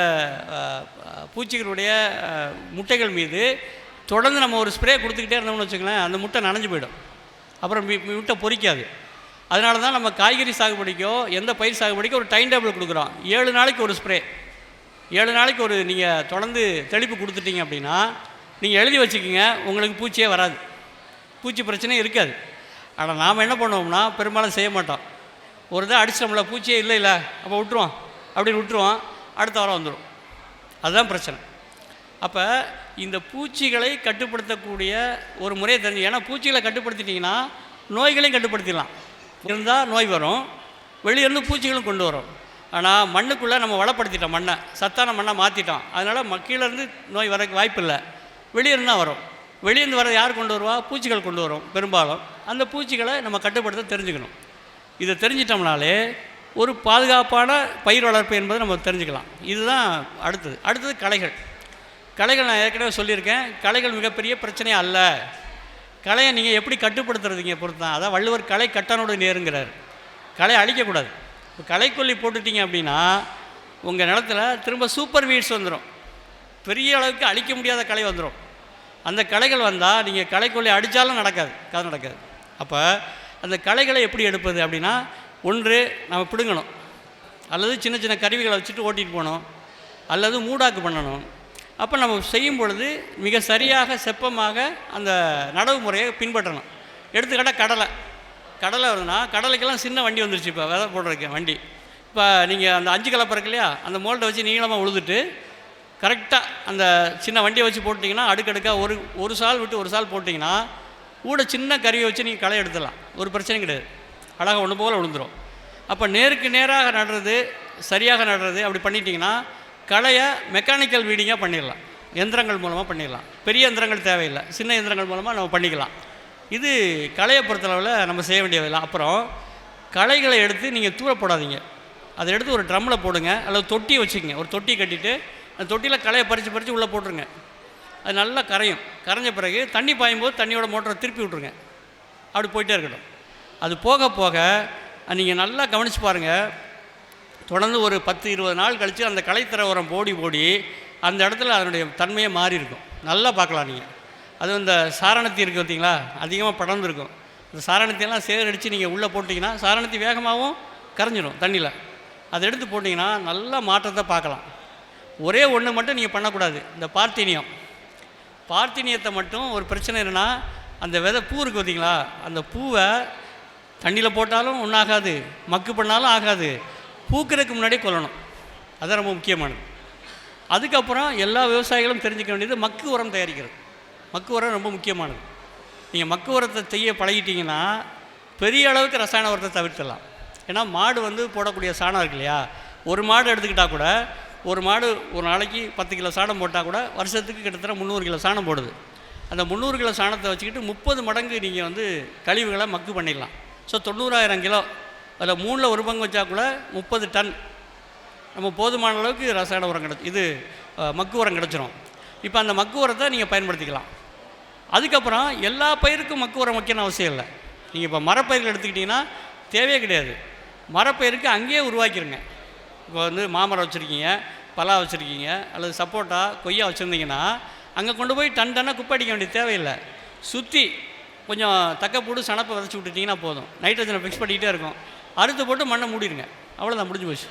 பூச்சிகளுடைய முட்டைகள் மீது தொடர்ந்து நம்ம ஒரு ஸ்ப்ரே கொடுத்துக்கிட்டே இருந்தோம்னு வச்சுக்கோங்களேன், அந்த முட்டை நனைஞ்சு போயிடும், அப்புறம் முட்டை பொரிக்காது. அதனால தான் நம்ம காய்கறி சாகுபடிக்கோ எந்த பயிர் சாகுபடிக்கோ ஒரு டைம் டேபிள் கொடுக்குறோம். 7 நாளைக்கு ஒரு ஸ்ப்ரே, 7 நாளைக்கு ஒரு நீங்கள் தொடர்ந்து தெளிப்பு கொடுத்துட்டீங்க அப்படின்னா நீங்கள் எழுதி வச்சுக்கிங்க, உங்களுக்கு பூச்சியே வராது, பூச்சி பிரச்சனையே இருக்காது. ஆனால் நாம் என்ன பண்ணுவோம்னா பெரும்பாலும் செய்ய மாட்டோம். ஒரு இதை அடிச்சிட்டோம்ல, பூச்சியே இல்லை அப்போ விட்டுருவோம், அப்படின்னு விட்டுருவோம், அடுத்த வாரம் வந்துடும். அதுதான் பிரச்சனை. அப்போ இந்த பூச்சிகளை கட்டுப்படுத்தக்கூடிய ஒரு முறையை தெரிஞ்சு, ஏன்னா பூச்சிகளை கட்டுப்படுத்திட்டிங்கன்னா நோய்களையும் கட்டுப்படுத்திடலாம். இருந்தால் நோய் வரும், வெளியிருந்து பூச்சிகளும் கொண்டு வரும். ஆனால் மண்ணுக்குள்ளே நம்ம வளப்படுத்திட்டோம், மண்ணை சத்தான மண்ணை மாற்றிட்டோம். அதனால் கீழேருந்து நோய் வர வாய்ப்பு இல்லை, வெளியிருந்து தான் வரும். வெளியிருந்து வர யார் கொண்டு வருவா? பூச்சிகள் கொண்டு வரும் பெரும்பாலும். அந்த பூச்சிகளை நம்ம கட்டுப்படுத்த தெரிஞ்சுக்கணும். இதை தெரிஞ்சிட்டோம்னாலே ஒரு பாதுகாப்பான பயிர் வளர்ப்பு என்பதை நம்ம தெரிஞ்சுக்கலாம். இதுதான் அடுத்தது களைகள் நான் ஏற்கனவே சொல்லியிருக்கேன். களைகள் மிகப்பெரிய பிரச்சனையே அல்ல. களையை நீங்கள் எப்படி கட்டுப்படுத்துறதுங்க பொறுத்து தான். அதான் வள்ளுவர் களை கட்டனோடு நேருங்கிறார். களை அழிக்கக்கூடாது. இப்போ களைக்கொல்லி போட்டுட்டிங்க அப்படின்னா உங்கள் நிலத்தில் திரும்ப சூப்பர் வீட்ஸ் வந்துடும், பெரிய அளவுக்கு அழிக்க முடியாத களை வந்துடும். அந்த களைகள் வந்தால் நீங்கள் களைக்கொல்லி அடித்தாலும் கதை நடக்காது. அப்போ அந்த களைகளை எப்படி எடுப்பது அப்படின்னா, ஒன்று நம்ம பிடுங்கணும், அல்லது சின்ன சின்ன கருவிகளை வச்சுட்டு ஓட்டிகிட்டு போகணும், அல்லது மூடாக்கு பண்ணணும். அப்போ நம்ம செய்யும் பொழுது மிக சரியாக செப்பமாக அந்த நடவு முறையை பின்பற்றணும். எடுத்துக்காட்டால் கடலை வருதுன்னா, கடலைக்கெல்லாம் சின்ன வண்டி வந்துருச்சு. இப்போ விதை போடுறதுக்கு வண்டி. இப்போ நீங்கள் அந்த 5 கலப்பை இருக்கு இல்லையா, அந்த மோல்டை வச்சு நீளமாக உழுதுட்டு கரெக்டாக அந்த சின்ன வண்டியை வச்சு போட்டிங்கன்னா, அடுக்கடுக்காக ஒரு சால் விட்டு ஒரு சால் போட்டிங்கன்னா கூட சின்ன கருவியை வச்சு நீங்கள் களை எடுத்துடலாம். ஒரு பிரச்சனையும் கிடையாது, அழகாக ஒன்று போல் விழுந்துடும். அப்போ நேருக்கு நேராக நடுறது, சரியாக நடுறது அப்படி பண்ணிட்டீங்கன்னா களையை மெக்கானிக்கல் வீடிங்காக பண்ணிடலாம், எந்திரங்கள் மூலமாக பண்ணிடலாம். பெரிய எந்திரங்கள் தேவையில்லை, சின்ன எந்திரங்கள் மூலமாக நம்ம பண்ணிக்கலாம். இது களையை பொறுத்தளவில் நம்ம செய்ய வேண்டியதில்லை. அப்புறம் களைகளை எடுத்து நீங்கள் தூர போடாதீங்க, அதை எடுத்து ஒரு ட்ரம்மில் போடுங்க, அல்லது தொட்டியை வச்சுக்கோங்க. ஒரு தொட்டி கட்டிட்டு அந்த தொட்டியில் களையை பறித்து உள்ளே போட்டுருங்க. அது நல்லா கரையும். கரைஞ்ச பிறகு தண்ணி பாயும்போது தண்ணியோட மோட்டரை திருப்பி விட்ருங்க. அப்படி போயிட்டே இருக்கட்டும். அது போக போக நீங்கள் நல்லா கவனித்து பாருங்கள். தொடர்ந்து ஒரு 10-20 நாள் கழித்து அந்த களைத்தர உரம் போடி அந்த இடத்துல அதனுடைய தன்மையை மாறி இருக்கும். நல்லா பார்க்கலாம் நீங்கள். அது இந்த சாரணத்தி இருக்குது பார்த்தீங்களா, அதிகமாக படர்ந்துருக்கும். அந்த சாரணத்தையெல்லாம் சேகரித்து நீங்கள் உள்ளே போட்டிங்கன்னா சாரணத்தி வேகமாகவும் கரைஞ்சிடும் தண்ணியில். அதை எடுத்து போட்டிங்கன்னா நல்ல மாற்றத்தை பார்க்கலாம். ஒரே ஒன்று மட்டும் நீங்கள் பண்ணக்கூடாது, இந்த பார்த்தினியத்தை மட்டும் ஒரு பிரச்சனை என்னென்னா, அந்த விதை பூ இருக்குது பார்த்தீங்களா, அந்த பூவை தண்ணியில் போட்டாலும் ஒன்றாகாது, மக்கு பண்ணாலும் ஆகாது. பூக்கிறதுக்கு முன்னாடியே கொல்லணும். அதுதான் ரொம்ப முக்கியமானது. அதுக்கப்புறம் எல்லா விவசாயிகளும் தெரிஞ்சுக்க வேண்டியது மக்கு உரம் தயாரிக்கிறது. மக்கு உரம் ரொம்ப முக்கியமானது. நீங்கள் மக்கு உரத்தை செய்ய பழகிட்டிங்கன்னா பெரிய அளவுக்கு ரசாயன உரத்தை தவிர்த்துடலாம். ஏன்னா மாடு போடக்கூடிய சாணம் இருக்கு இல்லையா, ஒரு மாடு எடுத்துக்கிட்டால் கூட, ஒரு மாடு ஒரு நாளைக்கு 10 கிலோ சாணம் போட்டால் கூட வருஷத்துக்கு கிட்டத்தட்ட 300 கிலோ சாணம் போடுது. அந்த 300 கிலோ சாணத்தை வச்சுக்கிட்டு 30 மடங்கு நீங்கள் கழிவுகளை மக்கு பண்ணிடலாம். ஸோ 90,000 கிலோ, அதில் 3ல் 1 பங்கு வச்சா கூட 30 டன் நம்ம போதுமான அளவுக்கு ரசாயன உரம் இது மக்கு உரம் கிடச்சிரும். இப்போ அந்த மக்கு உரத்தை நீங்கள் பயன்படுத்திக்கலாம். அதுக்கப்புறம் எல்லா பயிருக்கும் மக்கு உரம் வைக்கணும் அவசியம் இல்லை. நீங்கள் இப்போ மரப்பயிர்கள் எடுத்துக்கிட்டிங்கன்னா தேவையே கிடையாது. மரப்பயிருக்கு அங்கேயே உருவாக்கிடுங்க. இப்போ மாமரம் வச்சுருக்கீங்க, பலா வச்சுருக்கீங்க, அல்லது சப்போட்டா கொய்யா வச்சுருந்தீங்கன்னா அங்கே கொண்டு போய் டன்னாக குப்பை அடிக்க வேண்டிய தேவையில்லை. சுற்றி கொஞ்சம் தக்கப்போட்டு சனப்பை விதைச்சி விட்டுட்டிங்கன்னா போதும். நைட்ரஜனை ஃபிக்ஸ் பண்ணிக்கிட்டே இருக்கும். அறுத்து போட்டு மண்ணை மூடிடுங்க, அவ்வளோதான், முடிஞ்சு போச்சு.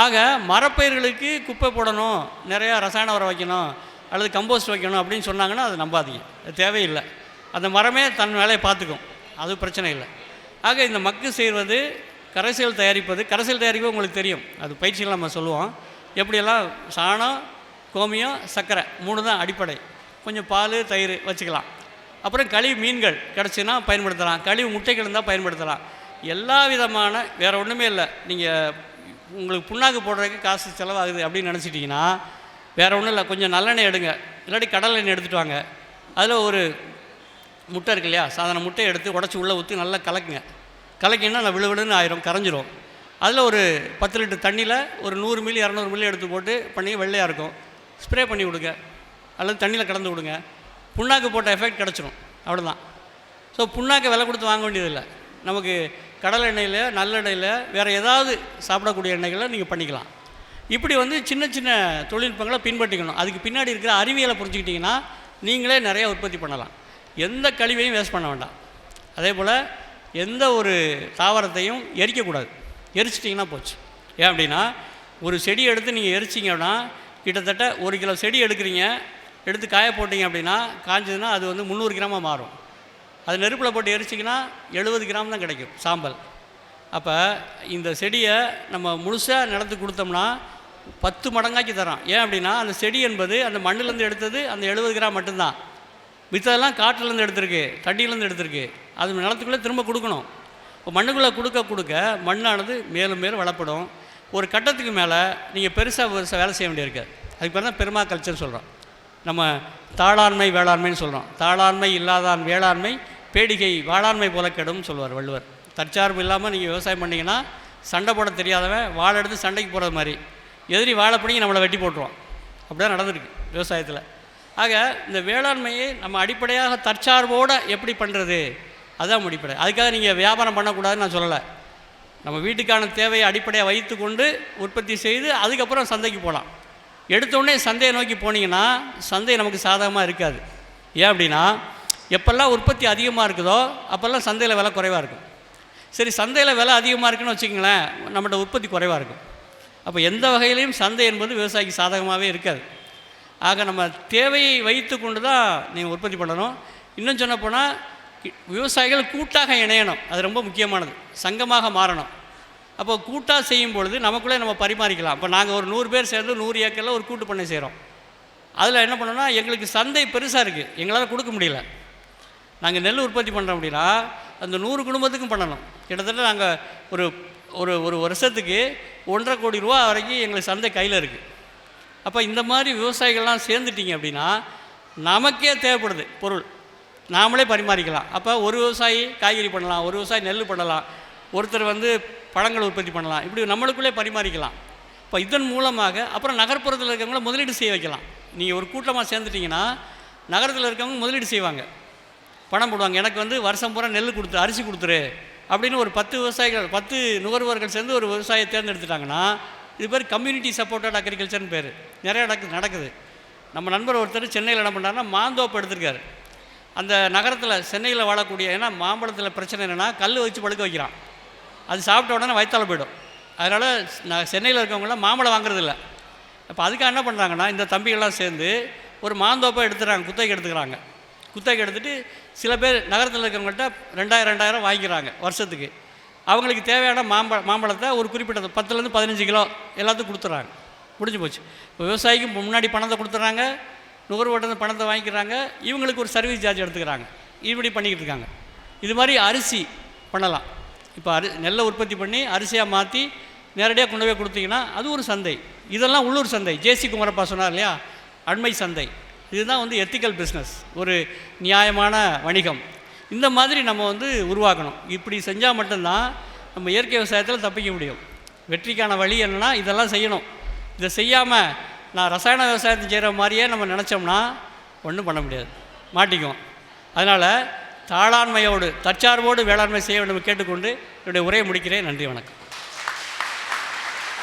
ஆக மரப்பயிர்களுக்கு குப்பை போடணும், நிறையா ரசாயன உரம் வைக்கணும், அல்லது கம்போஸ்ட் வைக்கணும் அப்படின்னு சொன்னாங்கன்னா அது நம்பாதீங்க, அது தேவையில்லை. அந்த மரமே தன் வேலையை பார்த்துக்கும், அது பிரச்சனை இல்லை. ஆக இந்த மக்கு செய்வது, கரைசல் தயாரிப்பு உங்களுக்கு தெரியும். அது பயிற்சிகள் நம்ம சொல்லுவோம். எப்படியெல்லாம் சாணம், கோமியம், சர்க்கரை 3 தான் அடிப்படை. கொஞ்சம் பால், தயிர் வச்சுக்கலாம். அப்புறம் கழிவு மீன்கள் கிடச்சின்னா பயன்படுத்தலாம், கழிவு முட்டைகள் இருந்தால் பயன்படுத்தலாம். எல்லா விதமான, வேறு ஒன்றுமே இல்லை. நீங்கள் உங்களுக்கு புண்ணாக்கு போடுறதுக்கு காசு செலவாகுது அப்படின்னு நினச்சிட்டிங்கன்னா வேறு ஒன்றும் இல்லை, கொஞ்சம் நல்லெண்ணெய் எடுங்க, இல்லாட்டி கடலை எண்ணெய் எடுத்துகிட்டு வாங்க. அதில் ஒரு முட்டை இருக்கு இல்லையா, சாதாரண முட்டையை எடுத்து உடச்சி உள்ளே ஊற்றி நல்லா கலக்கிங்கன்னா நான் விழுவிழுன்னு ஆயிரும், கரைஞ்சிரும். அதில் ஒரு 10 லிட்டர் தண்ணியில் ஒரு 100 மில்லி 200 மில்லி எடுத்து போட்டு பண்ணி வெள்ளையாக இருக்கும், ஸ்ப்ரே பண்ணி விடுங்க, அல்லது தண்ணியில் கலந்து விடுங்க. புண்ணாக்கு போட்ட எஃபெக்ட் கிடச்சிரும், அவ்வளோதான். ஸோ புண்ணாக்கை விலை கொடுத்து வாங்க வேண்டியதில்லை. நமக்கு கடலை எண்ணெயில், நல்லெண்ணெயில், வேறு ஏதாவது சாப்பிடக்கூடிய எண்ணெய்களை நீங்கள் பண்ணிக்கலாம். இப்படி சின்ன சின்ன தொழில்நுட்பங்களை பின்பற்றிக்கணும். அதுக்கு பின்னாடி இருக்கிற அறிவியலை புரிஞ்சுக்கிட்டிங்கன்னா நீங்களே நிறையா உற்பத்தி பண்ணலாம். எந்த கழிவையும் வேஸ்ட் பண்ண வேண்டாம். அதே போல் எந்த ஒரு தாவரத்தையும் எரிக்கக்கூடாது. எரிச்சிட்டிங்கன்னா போச்சு. ஏன் அப்படின்னா, ஒரு செடியை எடுத்து நீங்கள் எரிச்சிங்க அப்படின்னா கிட்டத்தட்ட 1 கிலோ செடி எடுக்கிறீங்க, எடுத்து காய போட்டிங்க அப்படின்னா காஞ்சதுன்னா அது 300 கிராமாக மாறும். அது நெருப்பில் போட்டு எரிச்சிங்கன்னா 70 கிராம் தான் கிடைக்கும் சாம்பல். அப்போ இந்த செடியை நம்ம முழுசாக நிலத்துக்கு கொடுத்தோம்னா 10 மடங்காக்கி தரோம். ஏன் அப்படின்னா, அந்த செடி என்பது அந்த மண்ணிலேருந்து எடுத்தது அந்த 70 கிராம் மட்டும்தான். மித்ததெல்லாம் காட்டிலேருந்து எடுத்திருக்கு, தண்ணியிலேருந்து எடுத்திருக்கு. அது நிலத்துக்குள்ளே திரும்ப கொடுக்கணும். இப்போ மண்ணுக்குள்ளே கொடுக்க மண்ணானது மேலும் மேலும் வளப்படும். ஒரு கட்டத்துக்கு மேலே நீங்கள் பெருசாக வேலை செய்ய வேண்டியிருக்காது. அதுக்கு பேர் தான் பெருமா கல்ச்சர் சொல்கிறோம். நம்ம தாளாண்மை வேளாண்மைன்னு சொல்கிறோம். தாளாண்மை இல்லாதான் வேளாண்மை பேடிகை வாளாண்மை போல கெடும்னு சொல்லுவார் வள்ளுவர். தற்சார்பு இல்லாமல் நீங்கள் விவசாயம் பண்ணிங்கன்னா சண்டை போட தெரியாதவன் வாழை எடுத்து சண்டைக்கு போகிறது மாதிரி எதிரி வாழை பிடிங்கி நம்மளை வெட்டி போட்டுருவான். அப்படிதான் நடந்திருக்கு விவசாயத்தில். ஆக இந்த வேளாண்மையை நம்ம அடிப்படையாக தற்சார்போடு எப்படி பண்ணுறது, அதுதான் அடிப்படை. அதுக்காக நீங்கள் வியாபாரம் பண்ணக்கூடாதுன்னு நான் சொல்லலை. நம்ம வீட்டுக்கான தேவையை அடிப்படையாக வைத்து கொண்டு உற்பத்தி செய்து அதுக்கப்புறம் சந்தைக்கு போகலாம். எடுத்தோடனே சந்தையை நோக்கி போனீங்கன்னா சந்தை நமக்கு சாதகமாக இருக்காது. ஏன் அப்படின்னா, எப்பெல்லாம் உற்பத்தி அதிகமாக இருக்குதோ அப்போல்லாம் சந்தையில் விலை குறைவாக இருக்கும். சரி, சந்தையில் விலை அதிகமாக இருக்குன்னு வச்சுக்கங்களேன், நம்மகிட்ட உற்பத்தி குறைவாக இருக்கும். அப்போ எந்த வகையிலையும் சந்தை என்பது விவசாயிக்கு சாதகமாகவே இருக்காது. ஆக நம்ம தேவையை வைத்து கொண்டு தான் நீங்கள் உற்பத்தி பண்ணணும். இன்னும் சொன்னப்போனால் விவசாயிகள் கூட்டாக இணையணும். அது ரொம்ப முக்கியமானது. சங்கமாக மாறணும். அப்போ கூட்டாக செய்யும் பொழுது நமக்குள்ளே நம்ம பரிமாறிக்கலாம். இப்போ நாங்கள் ஒரு 100 பேர் சேர்ந்து 100 ஏக்கரில் ஒரு கூட்டு பண்ணை செய்கிறோம். அதில் என்ன பண்ணோன்னா, எங்களுக்கு சந்தை பெருசாக இருக்குது, எங்களால் கொடுக்க முடியல. நாங்கள் நெல் உற்பத்தி பண்ணுறோம் அப்படின்னா அந்த 100 குடும்பத்துக்கும் பண்ணணும். கிட்டத்தட்ட நாங்கள் ஒரு ஒரு ஒரு வருஷத்துக்கு 1,50 கோடி ரூபா வரைக்கும் எங்களுக்கு சந்தை கையில் இருக்குது. அப்போ இந்த மாதிரி விவசாயிகள்லாம் சேர்ந்துட்டிங்க அப்படின்னா நமக்கே தேவைப்படுது பொருள், நாமளே பரிமாறிக்கலாம். அப்போ ஒரு விவசாயி காய்கறி பண்ணலாம், ஒரு விவசாயி நெல் பண்ணலாம், ஒருத்தர் பழங்கள் உற்பத்தி பண்ணலாம். இப்படி நம்மளுக்குள்ளே பரிமாறிக்கலாம். இப்போ இதன் மூலமாக அப்புறம் நகர்ப்புறத்தில் இருக்கவங்கள முதலீடு செய்ய வைக்கலாம். நீங்கள் ஒரு கூட்டமாக சேர்ந்துட்டிங்கன்னா நகரத்தில் இருக்கவங்க முதலீடு செய்வாங்க, பணம் போடுவாங்க. எனக்கு வருஷம் பூரா நெல் கொடுத்து அரிசி கொடுத்துரு அப்படின்னு ஒரு 10 விவசாயிகள் 10 நுகர்வோர்கள் சேர்ந்து ஒரு விவசாயியை தேர்ந்தெடுத்துட்டாங்கன்னா இது பேர் கம்யூனிட்டி சப்போர்ட்டட் அக்ரிகல்ச்சர்னு பேர். நிறைய நடக்குது. நம்ம நண்பர் ஒருத்தர் சென்னையில் என்ன பண்ணுறாருன்னா மாந்தோப்பு எடுத்திருக்காரு. அந்த நகரத்தில் சென்னையில் வாழக்கூடிய, ஏன்னா மாம்பழத்தில் பிரச்சனை என்னென்னா கல் வச்சு பழுக்க வைக்கிறான், அது சாப்பிட்ட உடனே வயிற்றால போயிடும். அதனால் நான் சென்னையில் இருக்கவங்களாம் மாம்பழம் வாங்குறதில்ல. அப்போ அதுக்காக என்ன பண்ணுறாங்கன்னா இந்த தம்பிகள்லாம் சேர்ந்து ஒரு மாந்தோப்பை எடுத்துகிறாங்க, குத்தகைக்கு எடுத்துக்கிறாங்க. குத்தகைக்கு எடுத்துகிட்டு சில பேர் நகரத்தில் இருக்கவங்கள்ட்ட 2000 வாங்கிக்கிறாங்க வருஷத்துக்கு. அவங்களுக்கு தேவையான மாம்பழத்தை ஒரு குறிப்பிட்ட 10லேருந்து 15 கிலோ எல்லாத்துக்கும் கொடுத்துட்றாங்க. முடிஞ்சு போச்சு. இப்போ விவசாயிக்கு முன்னாடி பணத்தை கொடுத்துட்றாங்க, நுகர்வோட்ட பணத்தை வாங்கிக்கிறாங்க, இவங்களுக்கு ஒரு சர்வீஸ் சார்ஜ் எடுத்துக்கிறாங்க. இப்படி பண்ணிக்கிட்டு இருக்காங்க. இது மாதிரி அரிசி பண்ணலாம். இப்போ நெல்லை உற்பத்தி பண்ணி அரிசியாக மாற்றி நேரடியாக கொண்டு போய் கொடுத்தீங்கன்னா அது ஒரு சந்தை. இதெல்லாம் உள்ளூர் சந்தை. ஜேசி குமரப்பா சொன்னார் இல்லையா, அண்மை சந்தை. இதுதான் எத்திக்கல் பிஸ்னஸ், ஒரு நியாயமான வணிகம். இந்த மாதிரி நம்ம உருவாக்கணும். இப்படி செஞ்சால் மட்டும்தான் நம்ம இயற்கை விவசாயத்தில் தப்பிக்க முடியும். வெற்றிக்கான வழி என்னென்னா இதெல்லாம் செய்யணும். இதை செய்யாமல் நான் ரசாயன விவசாயத்தை செய்கிற மாதிரியே நம்ம நினச்சோம்னா ஒன்றும் பண்ண முடியாது, மாட்டிக்குவோம். அதனால் தாளாண்மையோடு தற்சார்போடு வேளாண்மை செய்ய வேண்டும் கேட்டுக்கொண்டு என்னுடைய உரையை முடிக்கிறேன். நன்றி, வணக்கம்.